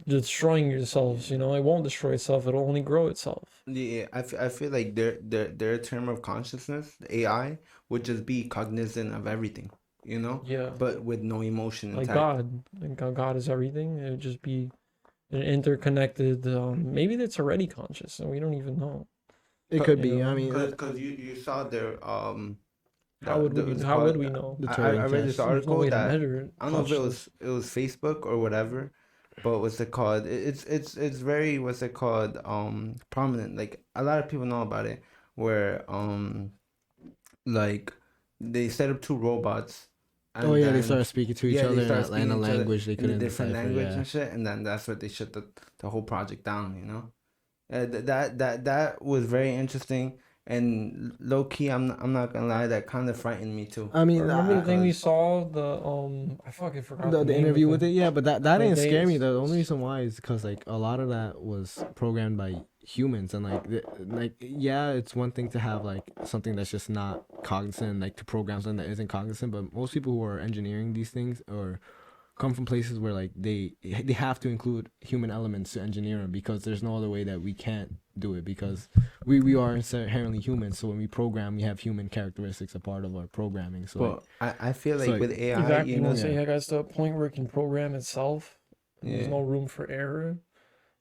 destroying yourselves, you know, it won't destroy itself, it'll only grow itself. Yeah, I feel like their term of consciousness, the AI, would just be cognizant of everything, you know, Yeah. but with no emotion Like intact. God. Like God is everything. It would just be an interconnected maybe that's already conscious and we don't even know. it could you be. know, I mean, Because you saw their How would we know? The I Turing read this test. There's no article way to that measure it. I don't know if it was Facebook or whatever, but what's it called? It's very what's it called prominent. Like a lot of people know about it, where like they set up two robots. And Oh yeah, they then- started speaking to each they other started in speaking a to each other language they in a couldn't different decipher. language Yeah. and shit, and then that's what they shut the whole project down. You know, that was very interesting. And low key, I'm not gonna lie, that kind of frightened me too. I mean, Remember the thing we because- saw the I fucking forgot the name interview of with it, yeah, but that didn't they- scare me. The only reason why is because like a lot of that was programmed by humans, and like yeah, it's one thing to have like something that's just not cognizant, like to program something that isn't cognizant, but most people who are engineering these things or come from places where like they have to include human elements to engineer them, because there's no other way that we can't do it, because we are inherently human. So when we program, we have human characteristics a part of our programming. So But I feel like so, with AI, exactly. you know, Once AI gets to a point where it can program itself, there's Yeah. no room for error.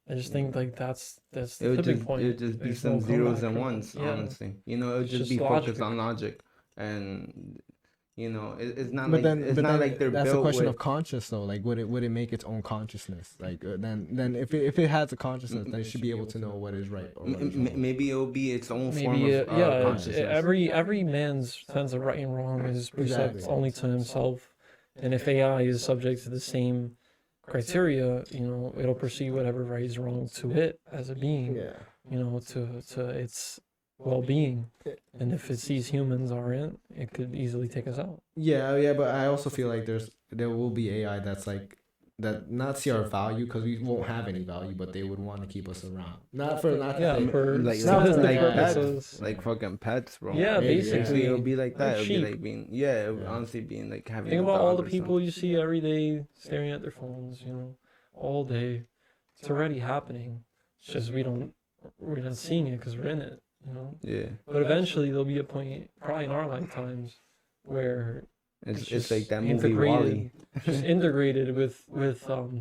I just think like that's it the would tipping just point. it would just be There's some no zeros comeback and from it. ones, Yeah. honestly. You know, it would It's just just be focused logic. on logic, and you know, it's not but like it's not like they're that's built a question with. of conscious though. Like would it make its own consciousness? Like then if it has a consciousness, then it should be able to know what is right or what is wrong. Maybe it will be its own form Maybe of yeah. consciousness. Every man's sense of right and wrong is preset Exactly. only to himself, and if AI is subject to the same criteria, you know, it'll perceive whatever right is wrong to it as a being. Yeah. You know, to its well-being, and if it sees humans aren't, it could easily take us out. Yeah, but I also feel like there will be AI that's like that not see our value, because we won't have any value, but they would want to keep us around. Not for not Yeah, to say- for like statistic like purposes. pets, like fucking pets, bro. Yeah, basically. it'll be like that. Like It'll be sheep. like being it would Yeah. honestly being like having. Think a about all dog the or people something. you see every day staring at their phones, you know, all day. It's already happening. It's just we're not seeing it because we're in it, you know. Yeah, But eventually there'll be a point, probably in our lifetimes, where it's just like that movie integrated, Wall-E. just integrated with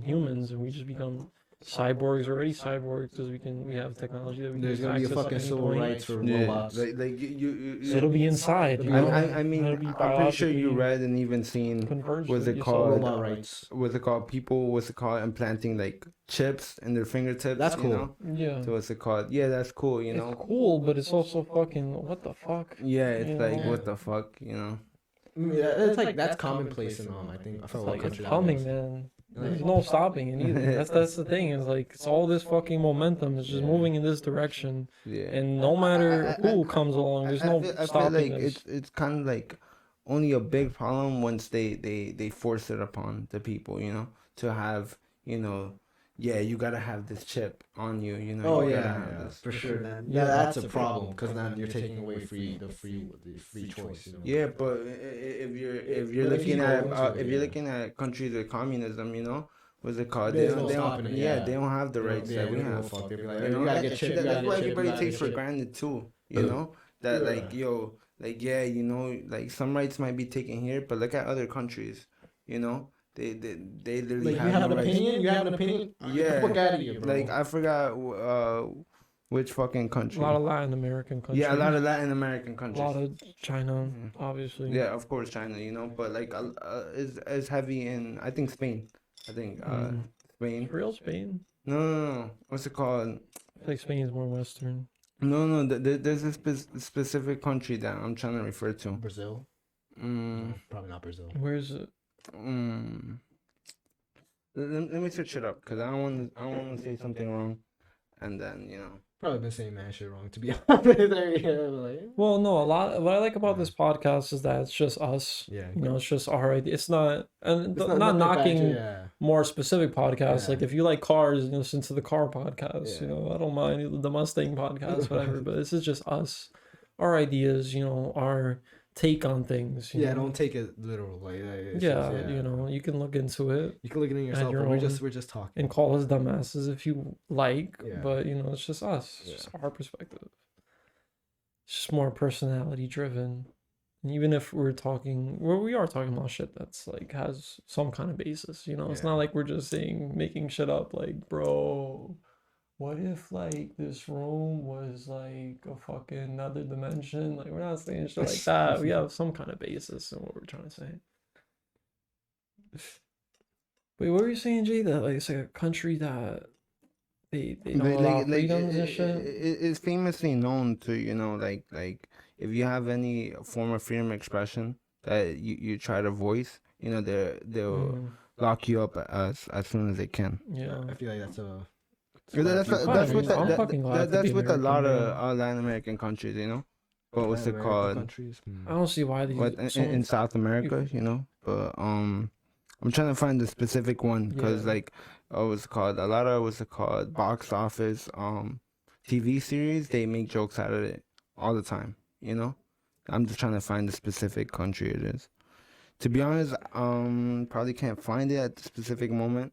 humans, and we just become cyborgs. We're already cyborgs because we have technology that we There's can gonna be a access at fucking any civil point. rights for Yeah, robots. like you So it'll be inside. You I, know? I mean, It'll be I'm pretty sure you biologically read and even seen converged what's with it yourself. called? Robot rights. What's it called? People, what's it called? Implanting like chips in their fingertips. That's you cool. know? Yeah. So what's it called? Yeah, that's cool. You know. It's cool, but it's also fucking what the fuck. Yeah, it's you like know? what the fuck, you know. It's like that's commonplace in I think I It's forgot what like it's country that coming, was. man. There's no stopping it either. That's the thing. Is like it's all this fucking momentum. It's just Yeah. moving in this direction, Yeah. and no matter who comes along, there's no I feel stopping like this. it's kind of like only a big problem once they force it upon the people, you know, to have, you know, yeah, you gotta have this chip on you, you know. Oh you yeah, gotta have this. for sure. Then Yeah, that's a problem, because then you're taking away the free choice. You know. Yeah, but if you're But if looking you at go into it, if you're yeah. looking at countries with communism, you know, what's it called? There's They don't, no they stopping don't, it, yeah, yeah. they don't have the They don't- rights yeah, that we they don't have. give a fuck. They'll be like, You "You know, gotta get chipped, you that's gotta what get chipped, you everybody gotta takes get for chipped." granted too. You know that Yeah. like yo, like yeah, you know, like some rights might be taken here, but look at other countries. You know, they literally Like, you have have no an rights. opinion? You have an opinion? Get the Yeah, fuck out of here, bro. like I forgot which fucking A country. lot of Latin American countries. Yeah, a lot of Latin American A countries. lot of China, Mhm. obviously. Yeah, of course, China, you know, but like is heavy in I think Spain. I think Spain. Real Spain. No. What's it called? I think Spain is more Western. No. There's a specific country that I'm trying to refer to. Brazil? Mm, No, probably not Brazil. Where's it? mm. Let me search it up because I don't want to say something wrong, and then you know. Probably been saying that shit wrong, to be honest. Like, Well, no, a lot. What I like about this podcast is that it's just us. yeah. You know, it's just our idea. It's not, and It's not nothing knocking factual, yeah. more specific podcasts. Yeah. Like if you like cars, you listen to the car podcast. You Yeah. know, I don't mind the Mustang podcast, whatever. But this is just us, our ideas. You know, our take on things. You Yeah, know? don't take it literal. Like, it's Yeah, just, you know, you can look into it you can look at it yourself. your But own- we're just talking. and call us dumbasses if you like. Yeah. But you know, it's just us. It's Yeah. just our perspective. It's just more personality driven. And even if we're talking, well, we are talking about shit that's like has some kind of basis. You know, it's Yeah. not like we're just saying making shit up. Like, bro, what if like this room was like a fucking another dimension? Like, we're not saying shit like that. We have some kind of basis in what we're trying to say. Wait, what were you saying, Jay? That like it's like a country that they don't allow freedoms and shit. It's famously known to you know like if you have any form of freedom of expression that you try to voice, you know they'll Mm, lock you up as soon as they can. yeah. I feel like that's a. Yeah, that's that's with I'm fucking glad to that's be with a lot American, of Latin American countries, you know. But what's it Latin American called? Countries. I don't see why these. What so- in South America, you know? But I'm trying to find the specific one because Yeah. like what's it called? A lot of what's it called? Box office TV series. They make jokes out of it all the time, you know. I'm just trying to find the specific country it is. To be honest, probably can't find it at the specific moment.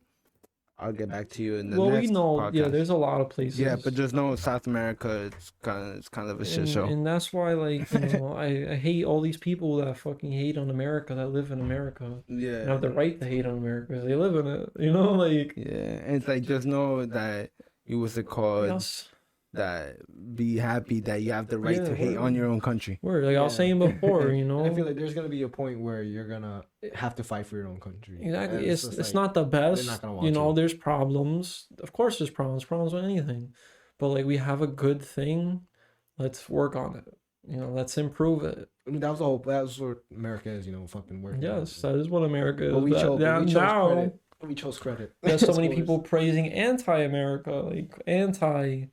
I'll get back to you in the well, next we know. podcast. Yeah, there's a lot of places. Yeah, but just know South America. It's kind of a shit show. And that's why, like, you know, I hate all these people that fucking hate on America that live in America. Yeah. And have the right to hate on America because they live in it. You know, like. Yeah, and it's like just know that you what's it called? Yes. That be happy that you have the right Yeah, to hate word. on your own country. Word, like I was Yeah. saying before, you know. I feel like there's gonna be a point where you're gonna have to fight for your own country. Exactly. And It's just it's like, not the best. not gonna You want know, to. there's problems. Of course there's problems with anything. But like we have a good thing, let's work on it. You know, let's improve it. I mean, that was what America is. You know, fucking working. on. Yes, that is what America is. But we But chose. now, We chose now credit. We chose credit. there's so Of many course. people praising anti-America, like anti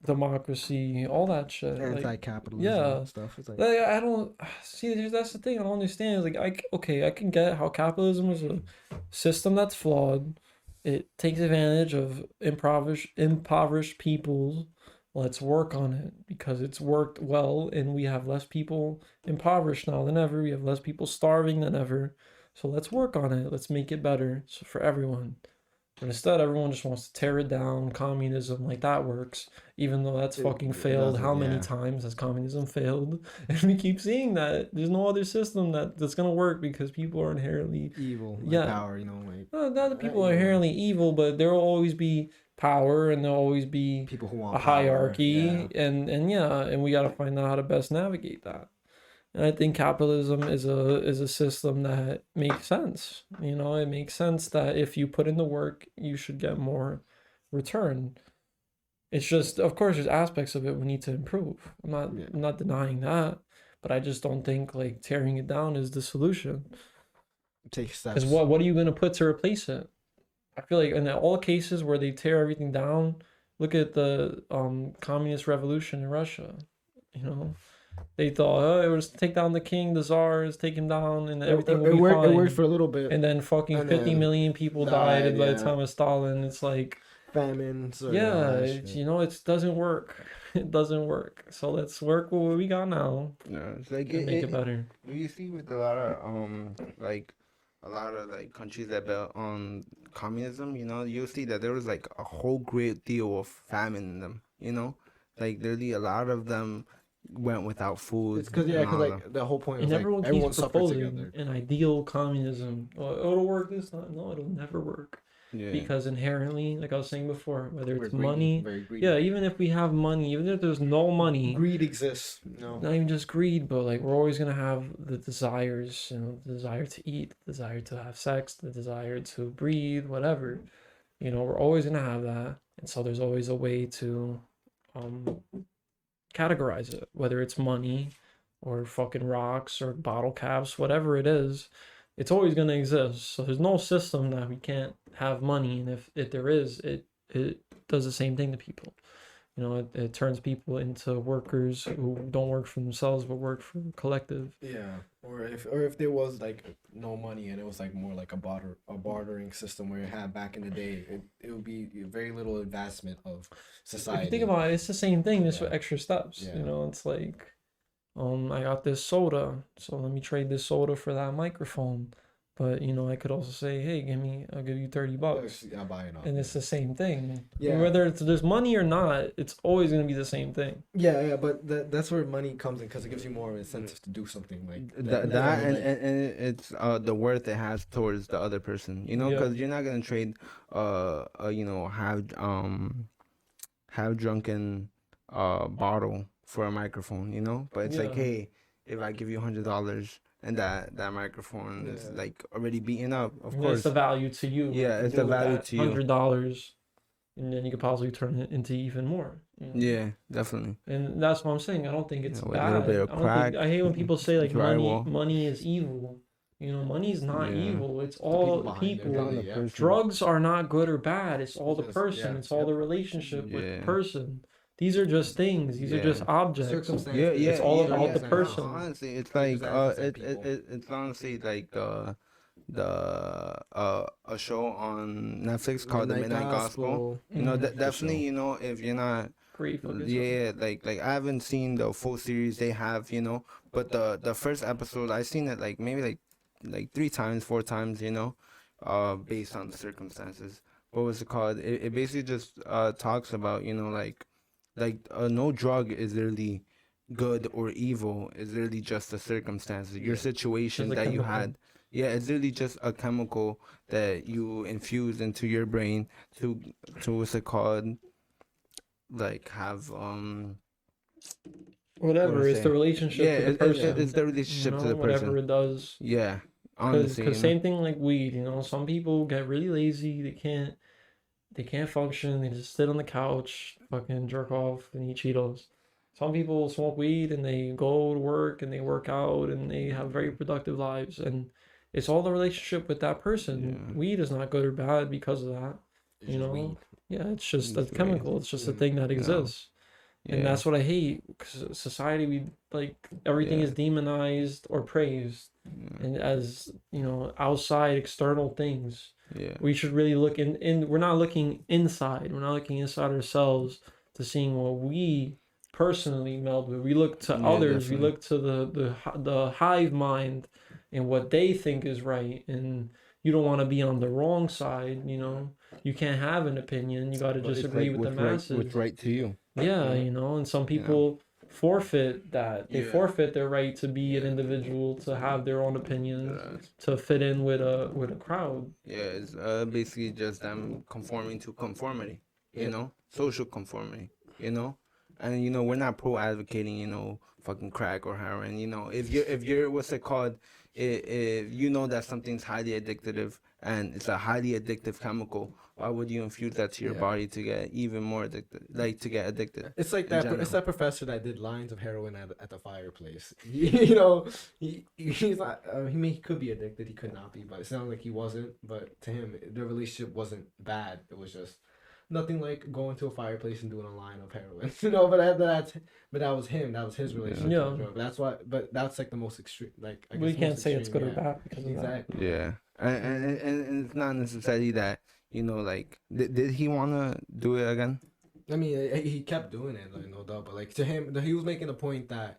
democracy, all that shit. Like, Anti-capitalism. yeah. And stuff. It's like, like, I don't see. That's the thing I don't understand. Is like I can get how capitalism is a system that's flawed. It takes advantage of impoverished people. Let's work on it because it's worked well, and we have less people impoverished now than ever. We have less people starving than ever. So let's work on it. Let's make it better for everyone. But instead, everyone just wants to tear it down. Communism, like that works, even though that's It- fucking it failed. doesn't, How many yeah. times has communism failed? And we keep seeing that there's no other system that's gonna work because people are inherently evil. Like Yeah. Power. You know, like not that people are yeah. inherently evil, but there will always be power and there'll always be people who want a power, hierarchy, yeah. and we gotta find out how to best navigate that. And I think capitalism is a system that makes sense. You know, it makes sense that if you put in the work, you should get more return. It's just, of course, there's aspects of it we need to improve. Yeah. I'm not denying that, but I just don't think like tearing it down is the solution. Take steps. Because what are you gonna put to replace it? I feel like in all cases where they tear everything down, look at the communist revolution in Russia. You know, they thought, oh, it was take down the king, the czars, take him down, and everything will be worked. fine. It worked for a little bit. And then fucking And 50 then million people died, died by the yeah. time of Stalin. It's like, Famines. Or yeah, all that it's, shit. you know, it doesn't work. It doesn't work. So let's work with what we got now Yeah, it's like and make it better. you see with a lot of like a lot of like countries that built on communism, you'll see that there was like a whole great deal of famine in them, like literally a lot of them went without food It's because and because all of them. like the whole point was And like everyone keeps everyone suffered proposing together. an ideal communism. Oh, it'll work this time. No, it'll never work. Yeah, Because inherently, like I was saying before, whether We're it's greedy, money, very greedy. yeah, even if we have money, even if there's no money, Greed exists. No. not even just greed, but like we're always gonna have the desires, the desire to eat, the desire to have sex, the desire to breathe, whatever. We're always gonna have that, and so there's always a way to um categorize it, whether it's money or fucking rocks or bottle caps, whatever it is, it's always going to exist. So there's no system that we can't have money, and if there is, it does the same thing to people. It turns people into workers who don't work for themselves but work for collective. Yeah, or if there was like no money and it was like more like a bartering system where you had back in the day, it would be very little advancement of society. If you think about it, it's the same thing, just with Yeah. extra steps. Yeah. It's like, I got this soda, so let me trade this soda for that microphone. But I could also say, hey, I'll give you $30, I'll buy it off. and it's the same thing. Yeah. Whether there's money or not, it's always gonna be the same thing. Yeah, but that's where money comes in because it gives you more incentive to do something like that and, like- and it's the worth it has towards the other person, Yeah. because you're not gonna trade have drunken bottle for a microphone, but it's like, Yeah. hey, if I give you $100 and that microphone is Yeah. like already beaten up, of And course. it's the value to you. Yeah, it's the value to you. $100, and then you could possibly turn it into even more. Yeah, definitely. And that's what I'm saying. I don't think it's With a bad. little bit of I don't crack, think, I hate when people say like drywall. money is evil. Money's not Yeah. evil. It's people all behind people. it, On the really, yeah. person. Drugs are not good or bad. It's all the Just- person. yeah, It's all yep. the relationship with Yeah. the person. These are just things. These are just Yeah. objects. Circumstances. Yeah, yeah, It's all yeah, about yeah. the person. Honestly, it's They like just represent people. it's honestly like a show on Netflix called The Midnight Gospel. Mhm. Definitely, if you're not, Great fucking show. yeah, like I haven't seen the full series they have, but the first episode I seen it like maybe like 3 times, 4 times, based on the circumstances. What was it called? It basically just talks about, no drug is really good or evil. It's really just the circumstances, your Yeah. situation Just a that you chemical. had. Yeah, it's really just a chemical that you infuse into your brain to what's it called? Like have Whatever. was It's I the saying? relationship Yeah, to the person. it's the relationship to the Whatever person. it does. Yeah, Because honestly, same thing like weed. Some people get really lazy. They can't function. They just sit on the couch, fucking jerk off and eat Cheetos. Some people smoke weed and they go to work and they work out and they have very productive lives. And it's all the relationship with that person. Yeah. Weed is not good or bad because of that. It's You just know? weed. Yeah, it's just a It's chemical. It's just a thing that exists. And Yeah. that's what I hate. Because society, we like everything Yeah. is demonized or praised, and as outside external things. Yeah. We should really look in. We're not looking inside. We're not looking inside ourselves to seeing what we personally meld with. We look to Yeah, others. We definitely. look to the hive mind and what they think is right. And you don't want to be on the wrong side. You can't have an opinion. You got to But just it's agree like with the what's right, masses. what's right to you. Yeah, and some people forfeit that. They Yeah. forfeit their right to be an individual, to have their own opinions, to fit in with a crowd. Yeah, it's basically just them conforming to conformity, social conformity, and we're not pro advocating, fucking crack or heroin, if you're what's it called, if you know that something's highly addictive and it's a highly addictive chemical, why would you infuse that to your Yeah. body to get even more addicted, like to get addicted? It's like in that. general. It's that professor that did lines of heroin at the fireplace. He's not. He could be addicted. He could not be, but it sounded like he wasn't. But to him, the relationship wasn't bad. It was just nothing like going to a fireplace and doing a line of heroin. But that was him. That was his relationship. Yeah. To the drug. That's why. But that's like the most extreme. Like I We guess can't most say it's good extreme, or yeah. bad because of that. Exactly. Yeah, and it's not necessarily that, like did he wanna do it again? I mean, he kept doing it, like, no doubt. But like to him, he was making a point that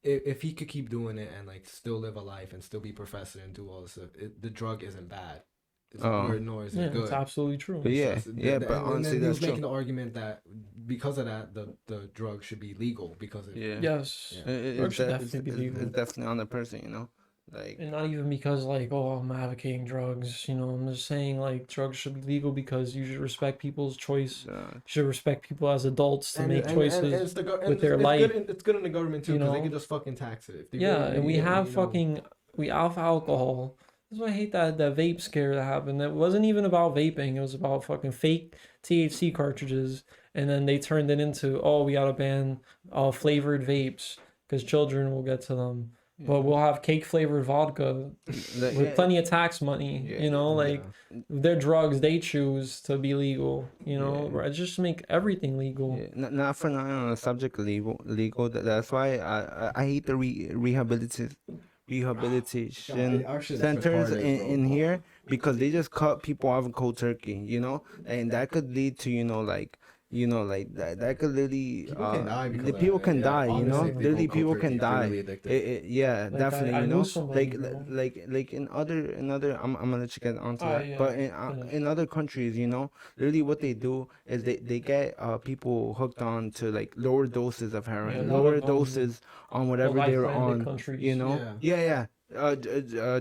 if he could keep doing it and like still live a life and still be professor and do all this stuff, the drug isn't bad. Oh. Nor is Yeah, it good. it's absolutely true. But yeah, yeah, but And honestly, then he that's was making true. the argument that because of that, the drug should be legal because it. Yeah. Yes, Yeah. drugs should definitely be legal. It's definitely on the person, you know? Like, And not even because like, oh, I'm advocating drugs, you know, I'm just saying like drugs should be legal because you should respect people's choice. You should respect people as adults to make choices it's the with their life. It's good in the government too You because they know? can just fucking tax it. If they Yeah, really, and we you have know, fucking we have alcohol. That's why I hate that vape scare that happened. It wasn't even about vaping. It was about fucking fake THC cartridges, and then they turned it into, oh, we gotta ban all flavored vapes because children will get to them. But we'll have cake flavored vodka with plenty of tax money. Yeah, You know, yeah. like their drugs they choose to be legal. You know, Yeah. just make everything legal. yeah, not for nothing on the subject legal. That's why I hate the rehabilitation our shit's centers retarded, in bro. here because they just cut people off cold turkey, you know, and that could lead to like that could literally People can die because the of people that. can Yeah, die, you honestly, know, if they literally go people cold can turkey, if they're die. really addicted. Yeah, Like, definitely, I you knew know, somebody, you know. like in other I'm gonna let you get onto that, Yeah, but finish. in other countries, you know, literally what they do is they get people hooked on to like lower doses of heroin, Yeah, a lot lower of, doses on whatever the they're Icelandic on, countries. you know. Yeah.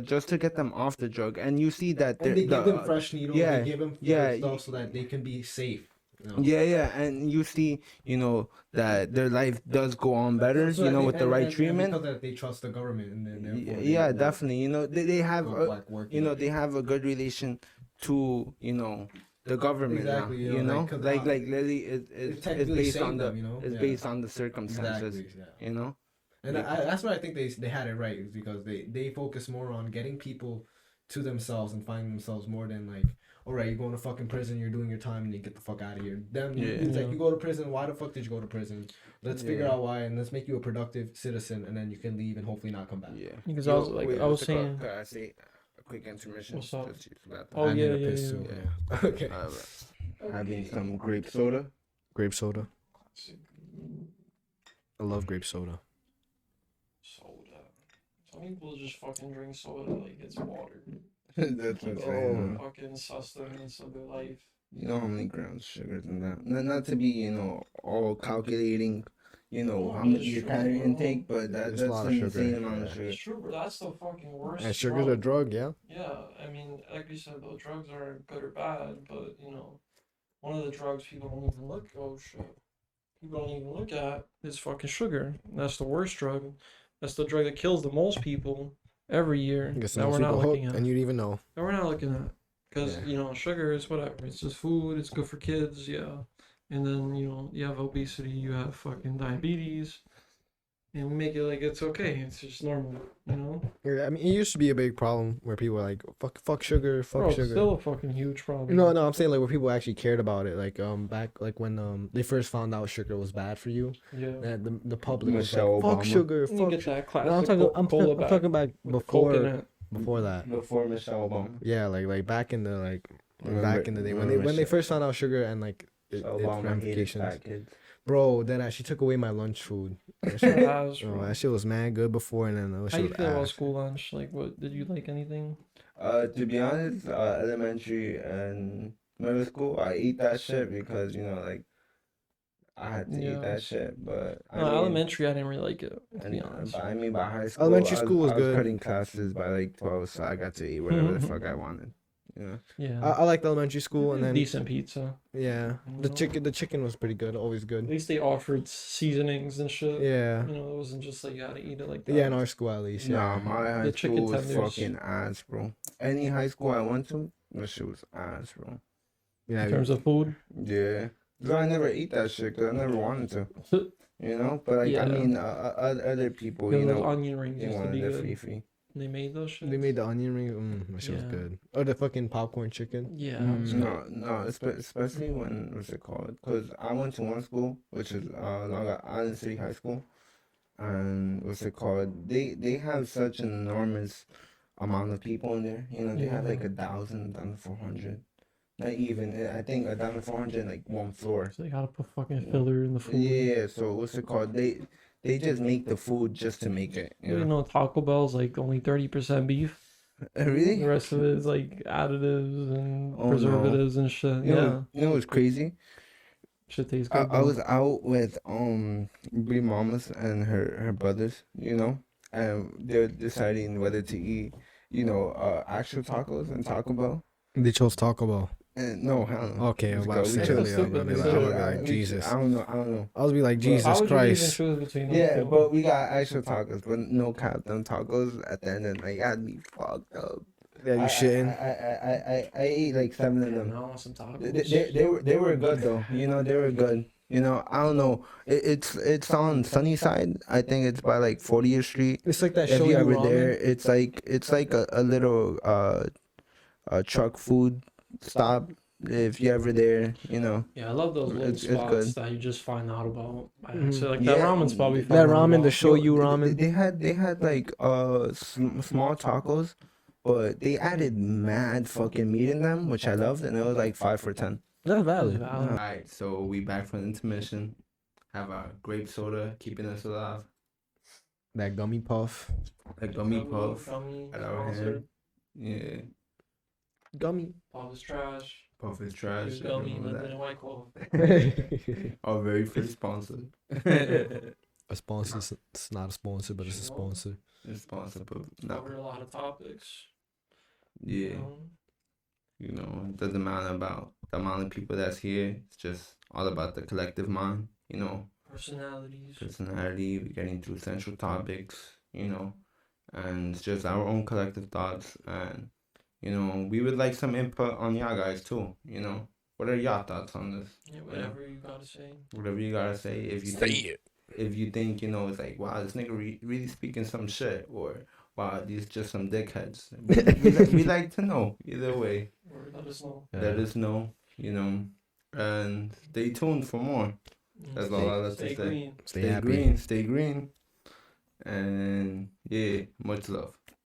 Just to get them off the drug, and you see that And they give them fresh needles. yeah, They give them yeah, good stuff so that they can be safe. You know? yeah, and you see, you know, that their life does go on better, So you that know, they- with the right and treatment. because that they trust the government and then therefore Yeah, they definitely. You know, they have go back working. you know, they have a good relation to, you know, the government Exactly, now. you You know, know, like, 'cause like literally it it's technically based saved on the them, you know? it's Yeah. based on the circumstances. Exactly. Yeah. You know. And that's why I think they had it right is because they focus more on getting people to themselves and finding themselves more than like, all right, you're going to fucking prison, you're doing your time, and you get the fuck out of here. Then it's like Yeah. you go to prison. Why the fuck did you go to prison? Let's figure out why, and let's make you a productive citizen, and then you can leave and hopefully not come back. Yeah. Because Yo, I was like, wait, I was what's it called? saying, Could I say a quick intermission? What's up? Just use the bathroom. oh I need yeah, a yeah, piss yeah. too. Yeah. Okay. Having some grape soda. Grape soda. I love grape soda. Soda. Some people just fucking drink soda like it's water. That's what I'm saying. Fucking sustenance of their life. You know how many grams of sugar in that. Not to be, you know, all calculating, you know, how much your calorie intake, but that's a lot of an sugar. insane amount of sugar. It's true, but that's the fucking worst. And sugar's a drug, yeah. Yeah, I mean, like you said, though, drugs aren't good or bad, but you know, one of the drugs people don't even look. Oh shit, people don't even look at is fucking sugar. That's the worst drug. That's the drug that kills the most people every year. That we're not looking at. and you didn't even know. That we're not looking at, because Yeah. you know, sugar is whatever. It's just food. It's good for kids, yeah. And then you know, you have obesity. You have fucking diabetes. And we make it like it's okay. It's just normal, you know. Yeah, I mean, it used to be a big problem where people were like, fuck sugar, fuck Bro, it's sugar. still a fucking huge problem. No, I'm saying like where people actually cared about it, like back like when they first found out sugar was bad for you, Yeah. that the public Michelle was like, fuck Obama. sugar, You fuck. get Sugar. that classic No, I'm Coca-Cola talking about before that. Before Michelle Obama. Yeah, like back in the Remember- back in the day when remember they Michelle- first found out sugar and like its Michelle Obama hated ramifications. fat kids. Bro, then she took away my lunch food. That Sure shit, has, oh, bro. that shit was mad good before, and then that How shit you was feel about ass. school lunch? Like, what did you like anything? To be honest, elementary and middle school, I ate that shit because, you know, like, I had to eat that shit, but I No, mean, elementary, I didn't really like it. To be honest. But I mean, by high school, Elementary school was I was good. cutting classes by like 12, so I got to eat whatever the fuck I wanted. Yeah. Yeah. I liked elementary school, and then Decent pizza. yeah, the chicken was pretty good, always At good. least they offered seasonings and shit. Yeah, You know, it wasn't just like you had to eat it like that. yeah, in our school at least. Nah, Yeah, my high The chicken school was tenders. fucking ass, bro. Any high school I went to, that shit was ass, bro. yeah. In terms of food. Yeah. 'Cause I never ate that shit, because I never wanted to. You know? But, like, Yeah. I mean, other people, Those you know, onion rings they used to wanted be their good. free. They made those shit. They made the onion ring. That shit was Yeah. good. Or the fucking popcorn chicken. Yeah. No, especially when, what's it called? Because I went to one school, which is Long Island City High School. And what's it called? They have such an enormous amount of people in there. You know, they have like 1,000, 1,400. Not even, I think 1,400 like one floor. So they gotta put fucking filler in the food. Yeah, so what's it called? they just make the food just to make it. You You know? know, Taco Bell's like only 30% beef. The Really? rest of it is like additives and Oh no. preservatives and shit. Yeah, You know what's crazy? shit tastes good I though. was out with Brie Mamas and her brothers, you know, and they're deciding whether to eat, actual tacos and Taco Bell. They chose Taco Bell. And no, hell no. Okay, I'm Let's about go. to We say chose. That's stupid. I'm We gonna That's be chose. like, Jesus. I don't know. I don't know. I was be like, But- Jesus How would you even Christ. choose between those Yeah, two? but we got actual tacos, but no cap. Them tacos at the end of the night had me fucked up. Yeah, you shitting. I ate like 7 of them. I want some tacos. They were good though. They were good. I don't know. It's on Sunnyside. I think it's by like 40th Street. It's like that If show you you ever ramen. there, it's like a little truck food stop. If you ever there, Yeah, I love those little It's spots good. that you just find out about. Mhm. So like that Yeah, ramen spot we that found That out ramen, the about. show you They ramen. they had like small tacos, but they added mad fucking meat in them, which I loved, and it was like 5 for 10. That's That's valid. valid. Alright, so we back from intermission. Have our grape soda keeping us alive. That gummy puff. A gummy puff Gummy, at our hand. sponsored. Yeah, Gummy. Puff is trash. puff is trash. Here's I gummy, remember London that. and White Claw. Our very first sponsor. A sponsor. It's not a sponsor, but it's a sponsor. It's sponsor, but no. Covered a lot of topics. Yeah. It doesn't matter about the amount of people that's here. It's just all about the collective mind, Personalities. personality. We're getting through central topics, and it's just our own collective thoughts. And, we would like some input on y'all guys too, What are y'all thoughts on this? Yeah, whatever you gotta say. Whatever you gotta say. If you think, it's like, wow, this nigga really speaking some shit, or wow, these just some dickheads. We like to know either way. Or let us know. Let us know, and stay tuned for more. That's all I have to Stay say. green. Stay happy. Green, stay green, and yeah, much love.